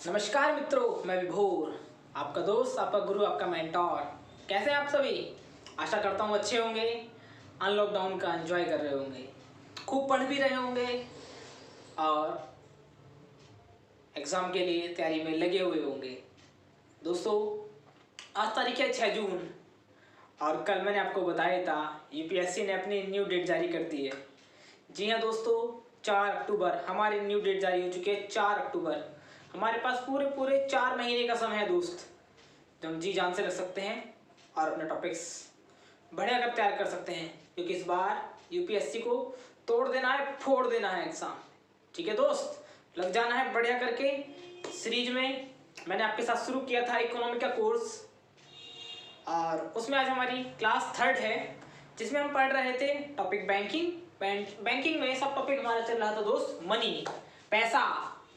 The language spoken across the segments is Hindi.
नमस्कार मित्रों, मैं विभोर, आपका दोस्त, आपका गुरु, आपका मेंटोर। कैसे हैं आप सभी? आशा करता हूँ अच्छे होंगे, अनलॉकडाउन का एंजॉय कर रहे होंगे, खूब पढ़ भी रहे होंगे और एग्ज़ाम के लिए तैयारी में लगे हुए होंगे। दोस्तों, आज तारीख है 6 जून और कल मैंने आपको बताया था यूपीएससी ने अपनी न्यू डेट जारी कर दी है। जी हाँ दोस्तों, 4 अक्टूबर हमारी न्यू डेट जारी हो चुकी है। 4 अक्टूबर हमारे पास पूरे 4 महीने का समय है दोस्त, जो हम जी जान से रख सकते हैं और अपने टॉपिक्स बढ़िया कर तैयार कर सकते हैं, क्योंकि इस बार यूपीएससी को तोड़ देना है, फोड़ देना है एग्ज़ाम। ठीक है दोस्त, लग जाना है बढ़िया करके। सीरीज में मैंने आपके साथ शुरू किया था इकोनॉमी का कोर्स और उसमें आज हमारी क्लास 3rd है, जिसमें हम पढ़ रहे थे टॉपिक बैंकिंग। बैंकिंग में सब टॉपिक हमारा चल रहा था दोस्त मनी, पैसा,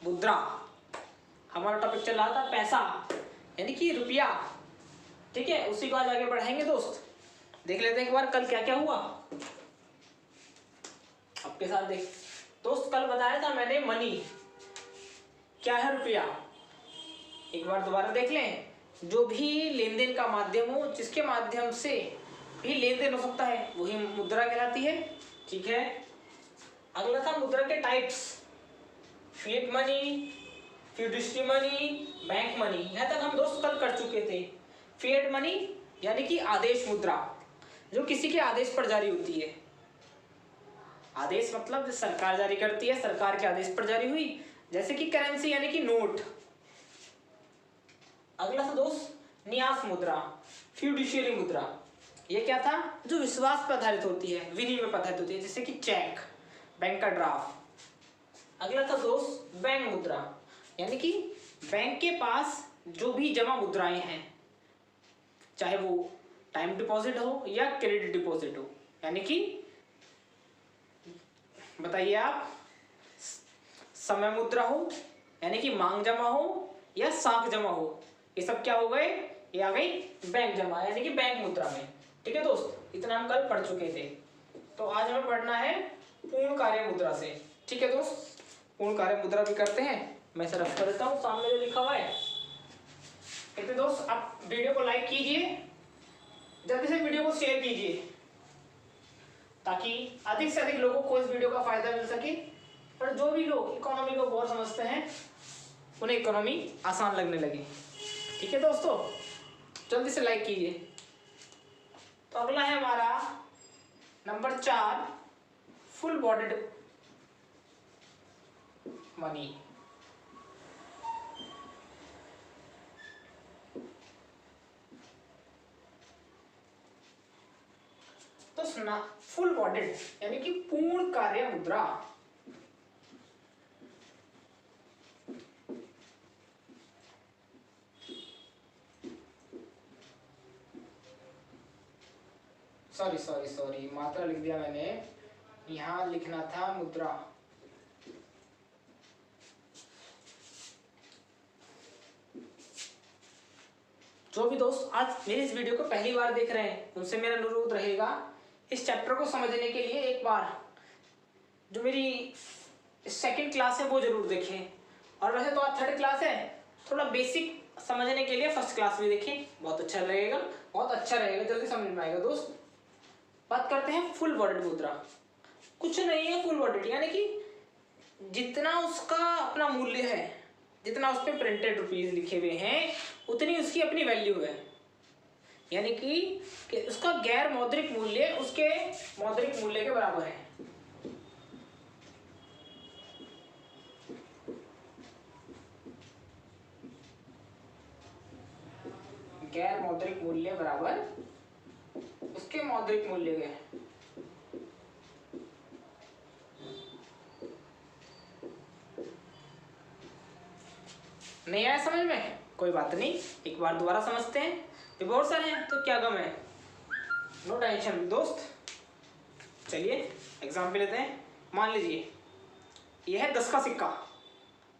मुद्रा। हमारा टॉपिक चल रहा था पैसा यानी कि रुपया। ठीक है, उसी को आज आगे बढ़ाएंगे दोस्त। देख लेते हैं एक बार कल क्या क्या हुआ आपके साथ। देख दोस्त, कल बताया था मैंने मनी क्या है, रुपया। एक बार दोबारा देख लें। जो भी लेन देन का माध्यम हो, जिसके माध्यम से भी लेन देन हो सकता है, वही मुद्रा कहलाती है। ठीक है, अगला था मुद्रा के types, fiat money, fiduciary money, bank money. यहाँ तक हम दोस्त कल कर चुके थे। फिएट मनी यानी कि आदेश मुद्रा, जो किसी के आदेश पर जारी होती है। आदेश मतलब जो सरकार जारी करती है, सरकार के आदेश पर जारी हुई, जैसे कि करेंसी यानी कि नोट। अगला था दोस्त न्यास मुद्रा, फिड्यूशियरी मुद्रा। ये क्या था? जो विश्वास पर आधारित होती है, विनिमय पर आधारित होती है, जैसे कि चेक, बैंक का ड्राफ्ट। अगला था दोस्त बैंक मुद्रा, यानी कि बैंक के पास जो भी जमा मुद्राएं हैं, चाहे वो टाइम डिपॉजिट हो या क्रेडिट डिपॉजिट हो, यानी कि बताइए आप, समय मुद्रा हो यानी कि मांग जमा हो या साख जमा हो, ये सब क्या हो गए? ये आ गई बैंक जमा यानी कि बैंक मुद्रा में। ठीक है दोस्त, इतना हम कल पढ़ चुके थे। तो आज हमें पढ़ना है पूर्ण कार्य मुद्रा से। ठीक है दोस्त, पूर्ण कार्य मुद्रा भी करते हैं। मैं इसे रख कर देता हूँ सामने जो लिखा हुआ है। कहते दोस्त, आप वीडियो को लाइक कीजिए, जल्दी से वीडियो को शेयर कीजिए, ताकि अधिक से अधिक लोगों को इस वीडियो का फायदा मिल सके। और जो भी लोग इकोनॉमी को बहुत समझते हैं, उन्हें इकोनॉमी आसान लगने लगे। ठीक है दोस्तों, जल्दी से लाइक कीजिए। तो अगला है हमारा नंबर 4, फुल बॉडेड मनी। तो सुना, फुल बॉडेड यानी कि पूर्ण कार्य मुद्रा। सॉरी मात्रा लिख दिया मैंने, यहां लिखना था मुद्रा। जो भी दोस्त आज मेरे इस वीडियो को पहली बार देख रहे हैं, उनसे मेरा अनुरोध रहेगा, इस चैप्टर को समझने के लिए एक बार जो मेरी 2nd क्लास है वो जरूर देखें। और वैसे तो आज 3rd क्लास है, थोड़ा बेसिक समझने के लिए 1st क्लास भी देखें, बहुत अच्छा लगेगा, बहुत अच्छा रहेगा, जल्दी समझ में आएगा दोस्त। बात करते हैं फुल बॉडेड मुद्रा। कुछ नहीं है फुल बॉडेड, यानी कि जितना उसका अपना मूल्य है, जितना उस पर प्रिंटेड रुपीज लिखे हुए हैं, उतनी उसकी अपनी वैल्यू है। यानी कि उसका गैर मौद्रिक मूल्य उसके मौद्रिक मूल्य के बराबर है। गैर मौद्रिक मूल्य बराबर उसके मौद्रिक मूल्य के। नहीं आया समझ में? कोई बात नहीं, एक बार दोबारा समझते हैं। विभोर सर हैं तो क्या गम है, नो टेंशन दोस्त। चलिए एग्जाम पे लेते हैं। मान लीजिए यह है 10 का सिक्का।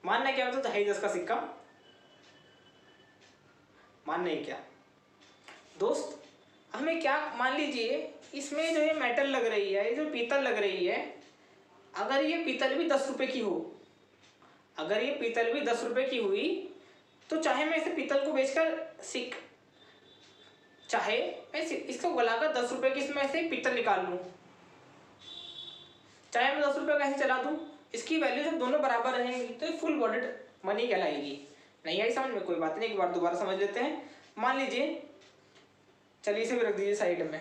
मानना क्या मतलब है 10 का सिक्का? मानना है क्या दोस्त? हमें क्या मान लीजिए, इसमें जो ये मेटल लग रही है, ये जो पीतल लग रही है, अगर ये पीतल भी 10 रुपए की हो, अगर ये पीतल भी 10 रुपए की हुई, तो चाहे मैं इसे पीतल को बेचकर चाहे मैं इसको गलाकर 10 रुपए की इसमें से पीतल निकाल लूँ, चाहे मैं 10 रुपए का ऐसे चला दूँ, इसकी वैल्यू जब दोनों बराबर रहेंगी तो ये फुल बॉडेड मनी कहलाएगी। नहीं आई समझ में? कोई बात नहीं, एक बार दोबारा समझ लेते हैं। मान लीजिए, चलिए इसे भी रख दीजिए साइड में।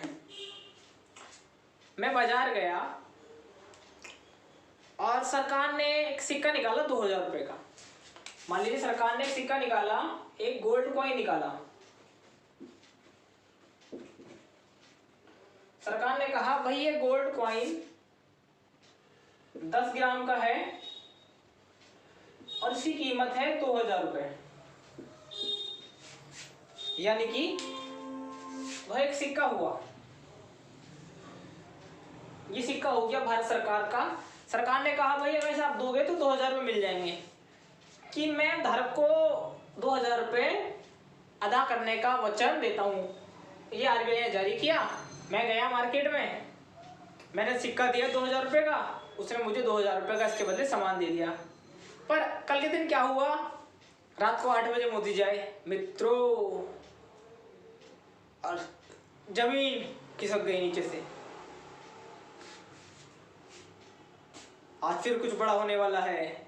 मैं बाजार गया और सरकार ने एक सिक्का निकाला 2000 रुपए का। मान लीजिए सरकार ने एक सिक्का निकाला, एक गोल्ड कॉइन निकाला। सरकार ने कहा भाई ये गोल्ड कॉइन 10 ग्राम का है और इसकी कीमत है 2000 रुपए, यानी कि वह एक सिक्का हुआ। ये सिक्का हो गया भारत सरकार का। सरकार ने कहा भाई अगर आप दोगे तो 2000 रुपये मिल जाएंगे, कि मैं धारक को 2000 रुपये अदा करने का वचन देता हूँ। ये आरबीआई ने जारी किया। मैं गया मार्केट में, मैंने सिक्का दिया 2000 रुपये का, उसने मुझे 2000 रुपये का इसके बदले सामान दे दिया। पर कल के दिन क्या हुआ, रात को 8 बजे मोदी जाए मित्रों और जमीन खिसक गई नीचे से। आज फिर कुछ बड़ा होने वाला है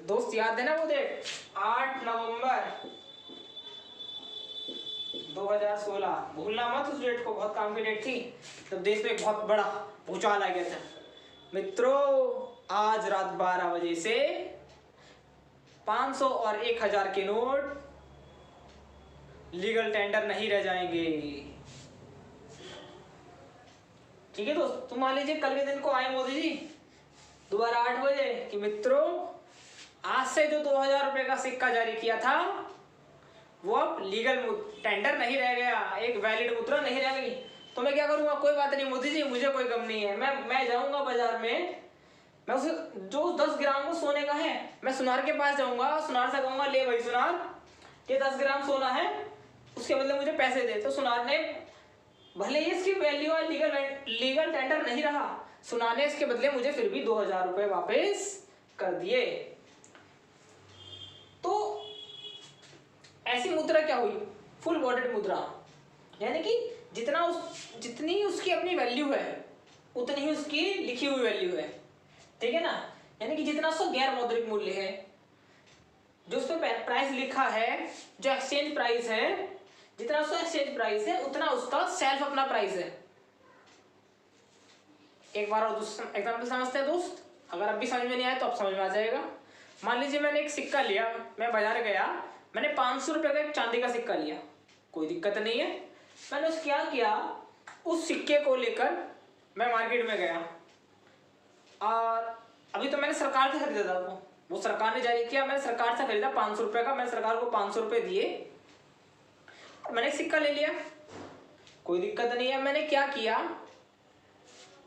दोस्त, याद है ना वो डेट, 8 नवंबर 2016। भूलना मत उस डेट को, बहुत काम की डेट थी, तब देश में एक बहुत बड़ा भूचाल आ गया था मित्रों। आज रात 12 बजे से 500 और 1000 के नोट लीगल टेंडर नहीं रह जाएंगे। ठीक है दोस्त, तो मान लीजिए कल के दिन को आए मोदी जी दोबारा 8 बजे कि मित्रों आज से जो 2000 रुपये का सिक्का जारी किया था वो अब लीगल टेंडर नहीं रह गया, एक वैलिड मुद्रा नहीं रह गई। तो मैं क्या करूँगा? कोई बात नहीं मोदी जी, मुझे कोई गम नहीं है। मैं जाऊँगा बाजार में, मैं उसे जो 10 ग्राम को सोने का है, मैं सुनार के पास जाऊँगा, सुनार से कहूँगा ले भाई सुनार, ये 10 ग्राम सोना है, उसके बदले मुझे पैसे दे। तो सुनार ने भले ही इसकी वैल्यू और लीगल टेंडर नहीं रहा, सुनार ने इसके बदले मुझे फिर भी 2000 रुपये वापस कर दिए। तो ऐसी मुद्रा क्या हुई? फुल बॉडेड मुद्रा, यानी कि जितनी उसकी अपनी वैल्यू है उतनी ही उसकी लिखी हुई वैल्यू है। ठीक है ना? यानी कि जितना उसका गैर मौद्रिक मूल्य है, जो उस पर प्राइस लिखा है, जो एक्सचेंज प्राइस है, जितना उसका एक्सचेंज प्राइस है उतना उसका सेल्फ अपना प्राइस है। एक बार और एग्जाम्पल समझते हैं दोस्त, अगर अब भी समझ में नहीं आया तो अब समझ में आ जाएगा। मान लीजिए मैंने एक सिक्का लिया, मैं बाजार गया, मैंने 500 रुपये का एक चांदी का सिक्का लिया, कोई दिक्कत नहीं है। मैंने क्या किया, उस सिक्के को लेकर मैं मार्केट में गया और अभी तो मैंने सरकार से खरीदा था, वो सरकार ने जारी किया, मैंने सरकार से खरीदा 500 रुपये का, मैंने सरकार को 500 रुपये दिए, मैंने एक सिक्का ले लिया, कोई दिक्कत नहीं है। मैंने क्या किया,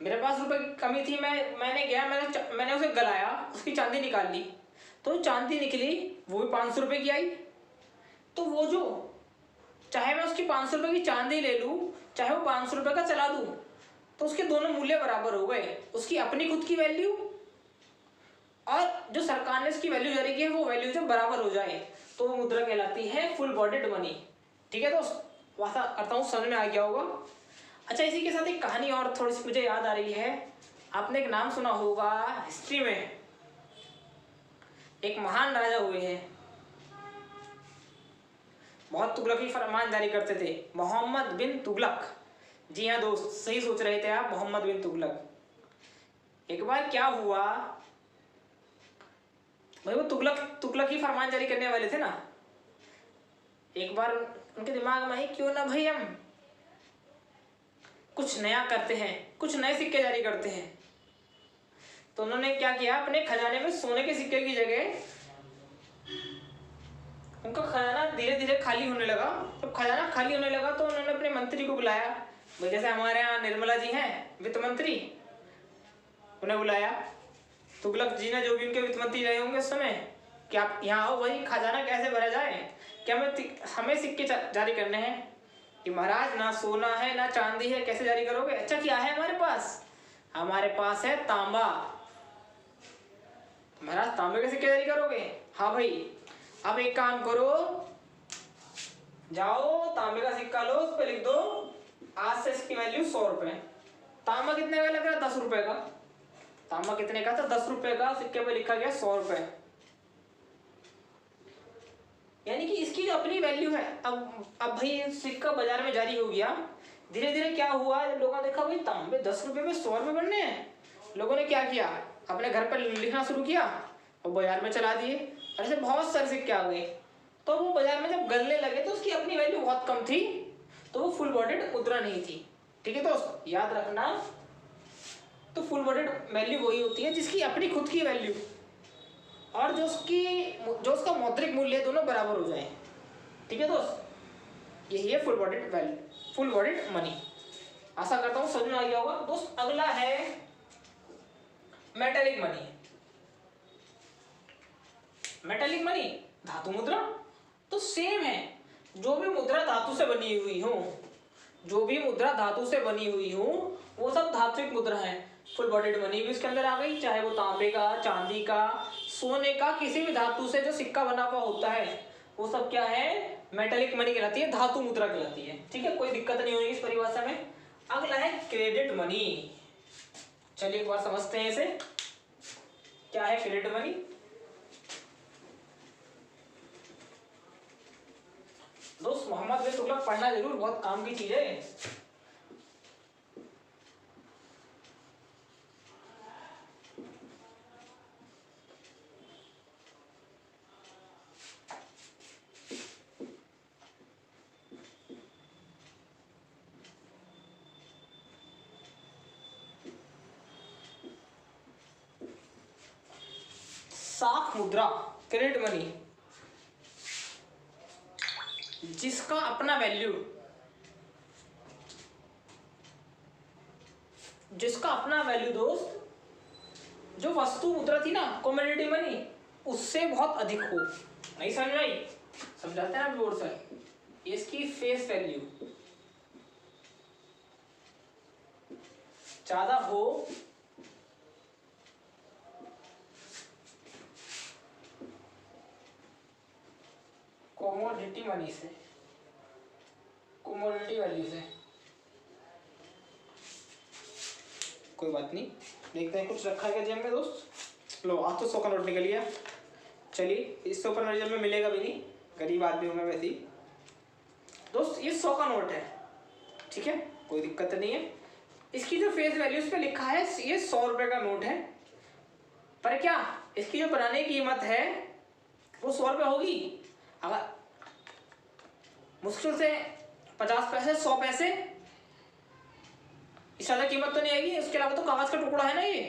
मेरे पास रुपए की कमी थी, मैंने गया, मैंने उसे गलाया, उसकी चांदी निकाल ली, तो चांदी निकली वो भी 500 रुपये की आई। तो वो जो चाहे मैं उसकी 500 रुपये की चांदी ले लूँ, चाहे वो 500 रुपये का चला दूँ, तो उसके दोनों मूल्य बराबर हो गए। उसकी अपनी खुद की वैल्यू और जो सरकार ने इसकी वैल्यू जारी की है वो वैल्यू जब बराबर हो जाए तो वो मुद्रा कहलाती है फुल बॉडेड मनी। ठीक है दोस्त, आशा करता हूँ समझ में आ गया होगा। अच्छा, इसी के साथ एक कहानी और थोड़ी सी मुझे याद आ रही है। आपने एक नाम सुना होगा, हिस्ट्री में एक महान राजा हुए हैं, बहुत तुगलकी फरमान जारी करते थे, मोहम्मद बिन तुगलक। जी हाँ दोस्त, सही सोच रहे थे आप, मोहम्मद बिन तुगलक। एक बार क्या हुआ भाई, वो तुगलकी फरमान जारी करने वाले थे ना, एक बार उनके दिमाग में आई क्यों ना भाई हम कुछ नया करते हैं, कुछ नए सिक्के जारी करते हैं। तो उन्होंने क्या किया, अपने खजाने में सोने के सिक्के की जगह उनका खजाना धीरे धीरे खाली होने लगा। जब खजाना खाली होने लगा तो उन्होंने अपने मंत्री को बुलाया, भाई जैसे हमारे यहाँ निर्मला जी हैं वित्त मंत्री, उन्हें बुलाया। तुगलक जी ने, जो भी उनके वित्त मंत्री रहे होंगे उस समय, कि आप यहाँ आओ भाई, खजाना कैसे भरा जाए, क्या हमें सिक्के जारी करने हैं। कि महाराज ना सोना है ना चांदी है, कैसे जारी करोगे? अच्छा क्या है हमारे पास? हमारे पास है तांबा। महाराज तांबे के सिक्के जारी करोगे? हाँ भाई। अब एक काम करो, जाओ तांबे का सिक्का लो, उस पे लिख दो आज से इसकी वैल्यू 100 रुपए। तांबा कितने का लग रहा है? 10 रुपए का। तांबा कितने का था? 10 रुपए का। सिक्के पे लिखा गया 100 रुपए। यानी कि इसकी जो अपनी वैल्यू है। अब भाई सिक्का बाजार में जारी हो गया, धीरे धीरे क्या हुआ, जब लोगों ने देखा भाई तांबे 10 रुपए में 100 रुपए बनने हैं, लोगों ने क्या किया, अपने घर पर लिखना शुरू किया और बाजार में चला दिए। ऐसे बहुत सारे सिक्के आ गए। तो वो बाजार में जब गलने लगे तो उसकी अपनी वैल्यू बहुत कम थी, तो वो फुल बॉडीड मुद्रा नहीं थी। ठीक है दोस्त, याद रखना। तो फुल बॉडीड वैल्यू वही होती है जिसकी अपनी खुद की वैल्यू और जो उसका मौद्रिक मूल्य दोनों बराबर हो जाए। ठीक है दोस्त, यही है full bodied value, full bodied money. आशा करता हूँ समझ में आ गया होगा दोस्त। अगला है मेटेलिक मनी। मेटेलिक मनी, धातु मुद्रा। तो सेम है, जो भी मुद्रा धातु से बनी हुई हो, जो भी मुद्रा धातु से बनी हुई हो वो सब धात्विक मुद्रा है। फुल बॉडीड मनी भी इसके अंदर आ गई, चाहे वो तांबे का, चांदी का, सोने का, किसी भी धातु से जो सिक्का बना हुआ होता है वो सब क्या है? मेटेलिक मनी कहलाती है, धातु मुद्रा कहलाती है। ठीक है, कोई दिक्कत नहीं होगी इस परिभाषा में। अगला है क्रेडिट मनी। चलिए एक बार समझते हैं इसे, क्या है क्रेडिट मनी। दोस्त मोहम्मद बिन तुगलक पढ़ना जरूर, बहुत काम की चीज है। साख मुद्रा, क्रेडिट मनी, जिसका अपना वैल्यू, जिसका अपना वैल्यू दोस्त, जो वस्तु मुद्रा थी ना कमोडिटी मनी, उससे बहुत अधिक हो। नहीं समझ में आई? समझाते हैं ना जोर से। इसकी फेस वैल्यू ज्यादा हो कमोडिटी मनी से, कमोडिटी वैल्यू से। कोई बात नहीं, देखते हैं कुछ रखा है जेब में दोस्त। लो आज तो 100 का नोट निकल गया। चलिए, इससे ऊपर मेरे जेब में मिलेगा भी नहीं, गरीब आदमी हूँ मैं वैसे ही। दोस्त ये 100 का नोट है, ठीक है, कोई दिक्कत नहीं है। इसकी जो फेस वैल्यू इस पे लिखा है ये 100 रुपए का नोट है, पर क्या इसकी जो बनाने की कीमत है वो 100 रुपये होगी? अगर मुश्किल से 50 पैसे, 100 पैसे, इससे ज्यादा कीमत तो नहीं आएगी। उसके अलावा तो कागज का टुकड़ा है ना ये।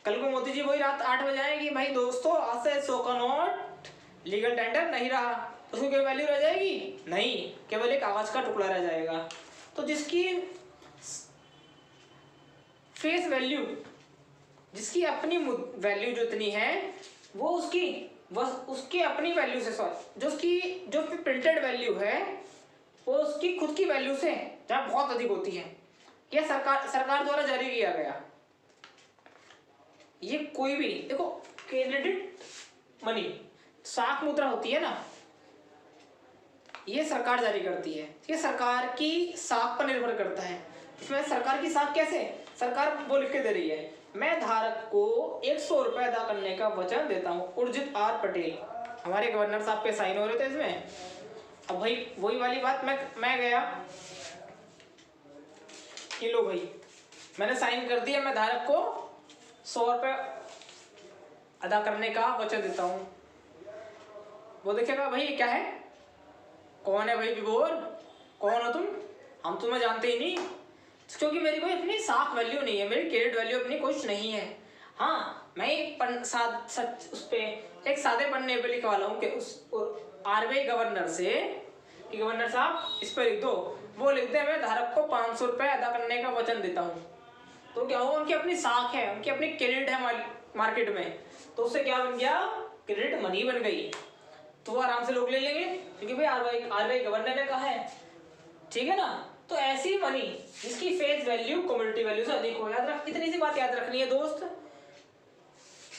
कल को मोदी जी वही रात 8 बजे आएगी, भाई दोस्तों आज से 100 का नोट लीगल टेंडर नहीं रहा, तो उसकी कोई वैल्यू रह जाएगी? नहीं, केवल एक कागज का टुकड़ा रह जाएगा। तो जिसकी फेस वैल्यू, जिसकी अपनी वैल्यू जो इतनी है वो उसकी अपनी वैल्यू से, सॉरी, जो प्रिंटेड वैल्यू है वो उसकी खुद की वैल्यू से जहाँ बहुत अधिक होती है, यह सरकार द्वारा जारी किया गया। ये कोई भी देखो, क्रेडिट मनी, साख मुद्रा होती है ना, ये सरकार जारी करती है। ये सरकार की साख पर निर्भर करता है। इसमें सरकार की साख कैसे? सरकार वो लिख के दे रही है, मैं धारक को 100 रुपए अदा करने का वचन देता हूँ, उर्जित आर पटेल। हमारे गवर्नर साहब पे साइन हो रहे थे इसमें। अब भाई वही वाली बात, मैं गया कि लो भाई मैंने साइन कर दिया, मैं धारक को 100 रुपए अदा करने का वचन देता हूँ। वो देखेगा भाई क्या है, कौन है भाई विभोर, कौन हो तुम, हम तुम्हें जानते ही नहीं, क्योंकि मेरी कोई अपनी साख वैल्यू नहीं है, मेरी क्रेडिट वैल्यू अपनी कुछ नहीं है। हाँ, मैं उस पे एक सादे पन्ने पे लिखवा लाऊं कि उस आरबीआई गवर्नर से कि गवर्नर साहब इस पे लिख दो, वो लिख दे मैं धारक को 500 रुपए अदा करने का वचन देता हूँ। तो क्या होगा, उनकी अपनी साख है, उनकी अपनी क्रेडिट है मार्केट में, तो उससे क्या बन गया, क्रेडिट मनी बन गई। तो वो आराम से लोग ले लेंगे क्योंकि भाई आरबीआई गवर्नर ने कहा है, ठीक है ना। तो ऐसी मनी जिसकी फेस वैल्यू कमोडिटी वैल्यू से अधिक हो, याद रख, इतनी सी बात याद रखनी है दोस्त।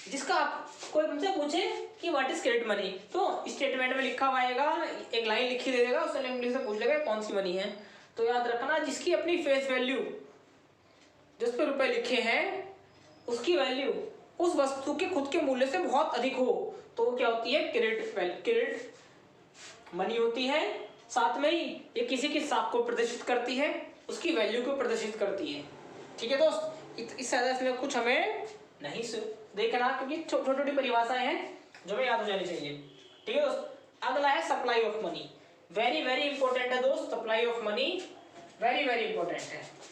जिसका आप कोई तुमसे पूछे कि व्हाट इज क्रेडिट मनी, तो स्टेटमेंट में लिखा हुआ आएगा, एक लाइन लिखी दे देगा, उसने इंग्लिश से पूछ लेगा कौन सी मनी है। तो याद रखना, जिसकी अपनी फेस वैल्यू, जिस पे रुपए लिखे हैं उसकी वैल्यू उस वस्तु के खुद के मूल्य से बहुत अधिक हो तो वो क्या होती है, क्रेडिट मनी होती है। साथ में ही ये किसी की साख को प्रदर्शित करती है, उसकी वैल्यू को प्रदर्शित करती है। ठीक है दोस्त, इस ज्यादा इसमें कुछ हमें नहीं देखना, क्योंकि छोटी छोटी परिभाषाएं हैं जो हमें याद हो जानी चाहिए। ठीक है दोस्त, अगला है supply of money. Very very important है दोस्त, supply of money very very important है।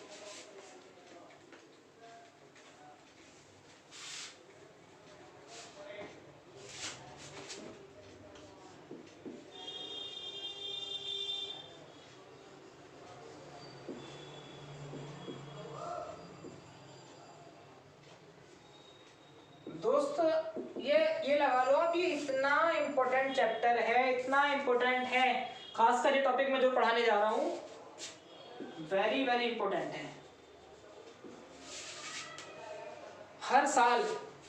दोस्त ये लगा लो आप, ये इतना इम्पोर्टेंट चैप्टर है, इतना इम्पोर्टेंट है, खासकर ये टॉपिक में जो पढ़ाने जा रहा हूँ वेरी वेरी इंपॉर्टेंट है। हर साल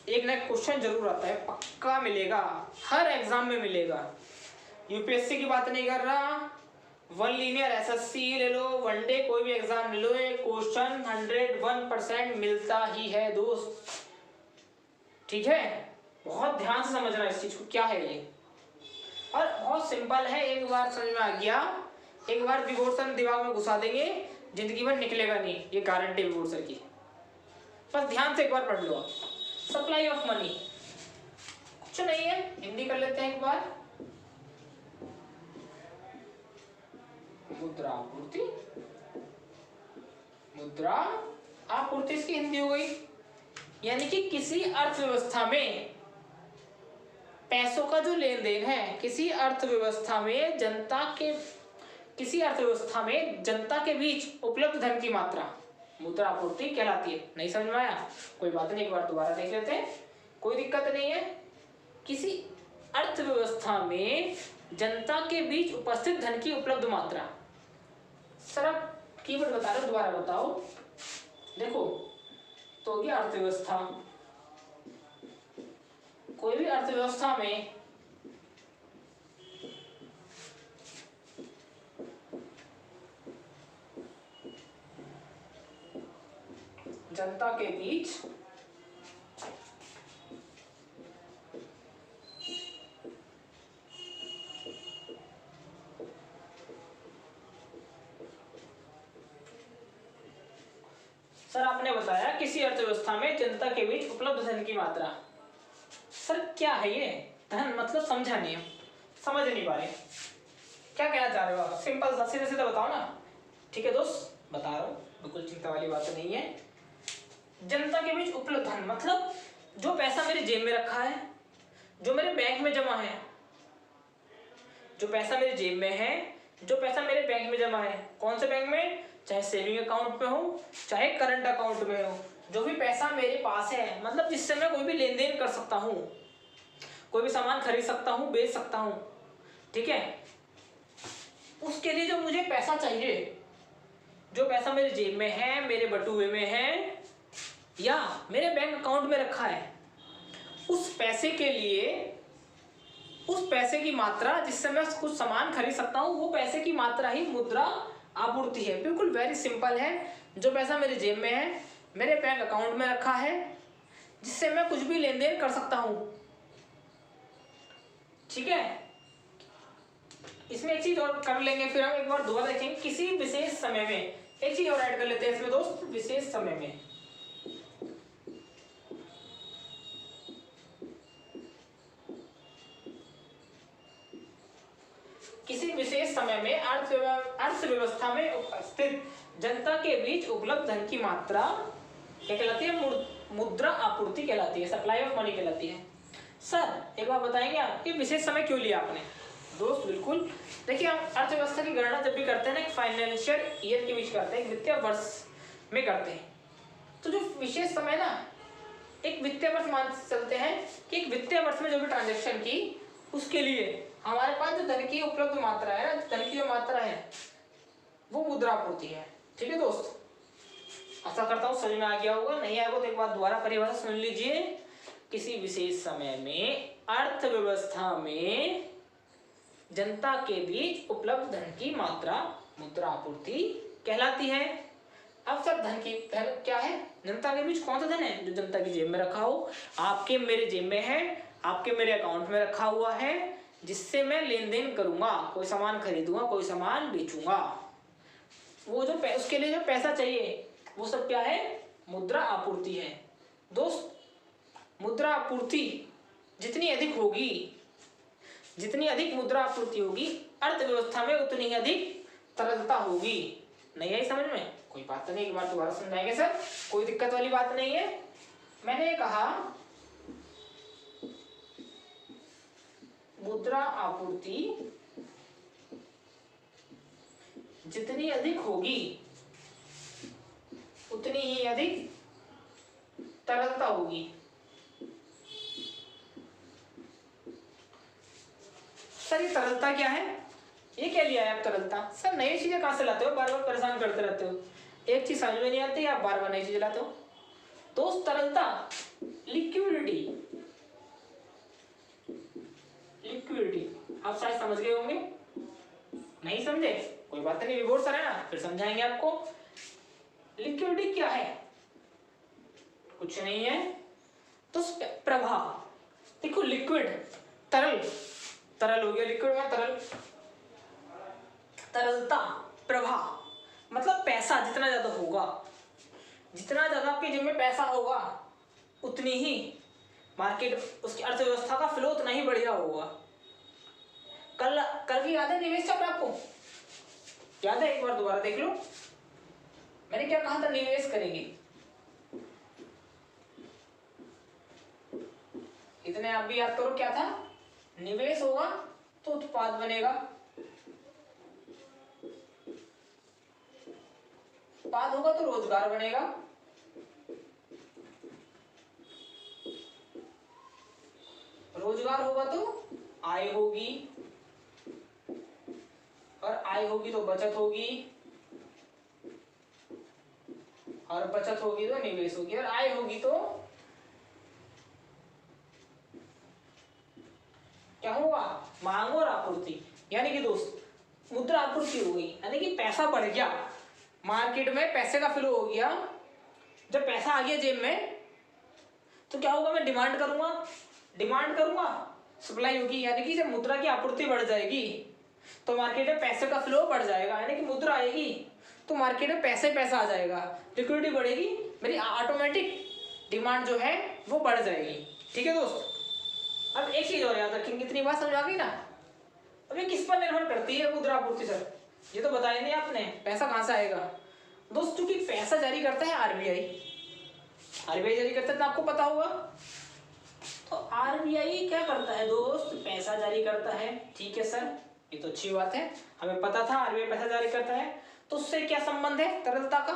एक ना क्वेश्चन जरूर आता है, पक्का मिलेगा, हर एग्जाम में मिलेगा। यूपीएससी की बात नहीं कर रहा, वन लीनियर एसएससी ले लो, वनडे कोई भी एग्जाम ले लो, एक क्वेश्चन 101% मिलता ही है दोस्त। ठीक है, बहुत ध्यान से समझना इस चीज को, क्या है ये, और बहुत सिंपल है, एक बार समझ में आ गया, एक बार विभूषण दिमाग में घुसा देंगे, जिंदगी भर निकलेगा नहीं, ये गारंटी विभूषण की। बस ध्यान से एक बार पढ़ लो आप। सप्लाई ऑफ मनी कुछ नहीं है, हिंदी कर लेते हैं एक बार। मुद्रा आपूर्ति, मुद्रा आपूर्ति इसकी हिंदी हो गई, यानी कि किसी अर्थव्यवस्था में पैसों का जो लेन देन है, किसी अर्थव्यवस्था में जनता के बीच उपलब्ध धन की मात्रा मुद्रा आपूर्ति कहलाती है। नहीं समझ में आया, कोई बात नहीं, एक बार दोबारा देख लेते हैं, कोई दिक्कत नहीं है। किसी अर्थव्यवस्था में जनता के बीच उपस्थित धन की उपलब्ध मात्रा। सर आप कीवर्ड बता रहे हो, दोबारा बताओ। देखो, तो ये अर्थव्यवस्था, कोई भी अर्थव्यवस्था में जनता के बीच सर आपने बताया किसी अर्थव्यवस्था में जनता के बीच उपलब्ध धन की मात्रा। सर क्या है ये धन, मतलब समझा नहीं, समझ नहीं पा रहे, क्या कहना चाह रहे हो आप? सिंपल सा सीधे सीधे बताओ ना। ठीक है दोस्त, बता रहा हूँ, बिल्कुल चिंता वाली बात नहीं है। जनता के बीच उपलब्ध धन मतलब जो पैसा मेरे जेब में रखा है, जो मेरे बैंक में जमा है, जो पैसा मेरे जेब में है, जो पैसा मेरे बैंक में जमा है, कौन से बैंक में, चाहे सेविंग अकाउंट में हो, चाहे करंट अकाउंट में हो, जो भी पैसा मेरे पास है, मतलब जिससे मैं कोई भी लेन देन कर सकता हूँ, कोई भी सामान खरीद सकता हूँ, बेच सकता हूँ। ठीक है, उसके लिए जो मुझे पैसा चाहिए, जो पैसा मेरे जेब में है, मेरे बटुए में है या मेरे बैंक अकाउंट में रखा है, उस पैसे के लिए, उस पैसे की मात्रा जिससे मैं कुछ सामान खरीद सकता हूँ, वो पैसे की मात्रा ही मुद्रा आपूर्ति है। बिल्कुल वेरी सिंपल है। जो पैसा मेरे जेब में है, मेरे बैंक अकाउंट में रखा है, जिससे मैं कुछ भी लेन देन कर सकता हूँ। ठीक है, इसमें एक चीज और कर लेंगे, फिर हम एक बार दोबारा देखेंगे। किसी विशेष समय में, एक चीज और ऐड कर लेते हैं इसमें दोस्त, विशेष समय में। किसी विशेष समय में अर्थव्यवस्था में उपस्थित जनता के बीच उपलब्ध धन की मात्रा क्या कहलाती है, मुद्रा आपूर्ति कहलाती है, सप्लाई ऑफ मनी कहलाती है। सर एक बार बताएंगे आप ये विशेष समय क्यों लिया आपने? दोस्त बिल्कुल, देखिए हम अर्थव्यवस्था की गणना जब भी करते हैं ना, एक फाइनेंशियल ईयर के बीच करते हैं, एक वित्तीय वर्ष में करते हैं। तो जो विशेष समय ना, एक वित्तीय वर्ष मान चलते हैं कि एक वित्तीय वर्ष में जो भी ट्रांजेक्शन की, उसके लिए हमारे पास जो धन की उपलब्ध मात्रा है ना, धन की जो मात्रा है वो मुद्रा आपूर्ति है। ठीक है दोस्त, आशा करता हूँ समझ में आ गया होगा, नहीं आएगा तो एक बार दोबारा परिभाषा सुन लीजिए। किसी विशेष समय में अर्थव्यवस्था में जनता के बीच उपलब्ध धन की मात्रा मुद्रा आपूर्ति कहलाती है। अब सर धन क्या है? जनता के बीच कौन सा धन है? जो जनता की जेब में रखा हो, आपके मेरे जेब में है, आपके मेरे अकाउंट में रखा हुआ है, जिससे मैं लेन देन करूंगा, कोई सामान खरीदूंगा, कोई सामान बेचूंगा, वो जो उसके लिए जो पैसा चाहिए वो सब क्या है? मुद्रा आपूर्ति है। दोस्त, मुद्रा आपूर्ति जितनी अधिक होगी, जितनी अधिक मुद्रा आपूर्ति होगी, अर्थव्यवस्था में उतनी ही अधिक तरलता होगी। नहीं आई समझ में? कोई बात नहीं, एक बार दोबारा समझाएंगे सर, कोई दिक्कत वाली बात नहीं है। मैंने कहा मुद्रा आपूर्ति जितनी अधिक होगी उतनी ही अधिक तरलता होगी। सर ये तरलता क्या है? ये क्या लिया है आप तरलता? सर नई चीजें कहां से लाते हो? बार बार परेशान करते रहते हो, एक चीज समझ में नहीं आती, आप बार बार नई चीजें लाते हो। दोस्त तरलता लिक्विडिटी, लिक्विडिटी आप शायद समझ गए होंगे। नहीं समझे? कोई बात नहीं, विभोर सर है ना, फिर समझाएंगे आपको। लिक्विडिटी क्या है? कुछ नहीं है। तो प्रवाह, देखो लिक्विड तरल, तरल हो गया, लिक्विड में तरल, तरलता, प्रवाह मतलब पैसा जितना ज्यादा होगा, जितना ज्यादा आपके जेब में पैसा होगा उतनी ही मार्केट, उसकी अर्थव्यवस्था का फ्लो उतना ही बढ़िया होगा। कल की याद है निवेश चक्र आपको? याद है? एक बार दोबारा देख लो, मैंने क्या कहा था? निवेश करेंगे, इतने आप भी याद करो क्या था? निवेश होगा तो उत्पाद बनेगा, उत्पाद होगा तो रोजगार बनेगा, रोजगार होगा तो आय होगी, और आय होगी तो बचत होगी, और बचत होगी तो निवेश होगी, और आय होगी तो क्या होगा? मांग और आपूर्ति। यानी कि दोस्त मुद्रा आपूर्ति हो गई, यानी कि पैसा बढ़ गया, मार्केट में पैसे का फ्लो हो गया। जब पैसा आ गया जेब में तो क्या होगा? मैं डिमांड करूंगा, डिमांड करूंगा, सप्लाई होगी, यानी कि जब मुद्रा की आपूर्ति बढ़ जाएगी तो मार्केट में पैसे का फ्लो बढ़ जाएगा, यानी कि मुद्रा आएगी तो मार्केट में पैसा आ जाएगा, लिक्विडिटी बढ़ेगी, मेरी ऑटोमेटिक डिमांड जो है वो बढ़ जाएगी। ठीक है दोस्त? अब एक चीज और याद रखेंगे, इतनी बात समझ आ गई ना? अब ये किस पर निर्भर करती है मुद्रा आपूर्ति? सर ये तो बताया नहीं आपने, पैसा कहां से आएगा? दोस्त चूंकि पैसा जारी करता है आरबीआई, आरबीआई जारी करता है तो आपको पता होगा। तो आरबीआई क्या करता है दोस्त? पैसा जारी करता है। ठीक है सर, ये तो अच्छी बात है, हमें पता था आरबीआई पैसा जारी करता है। तो उससे क्या संबंध है? तरलता का।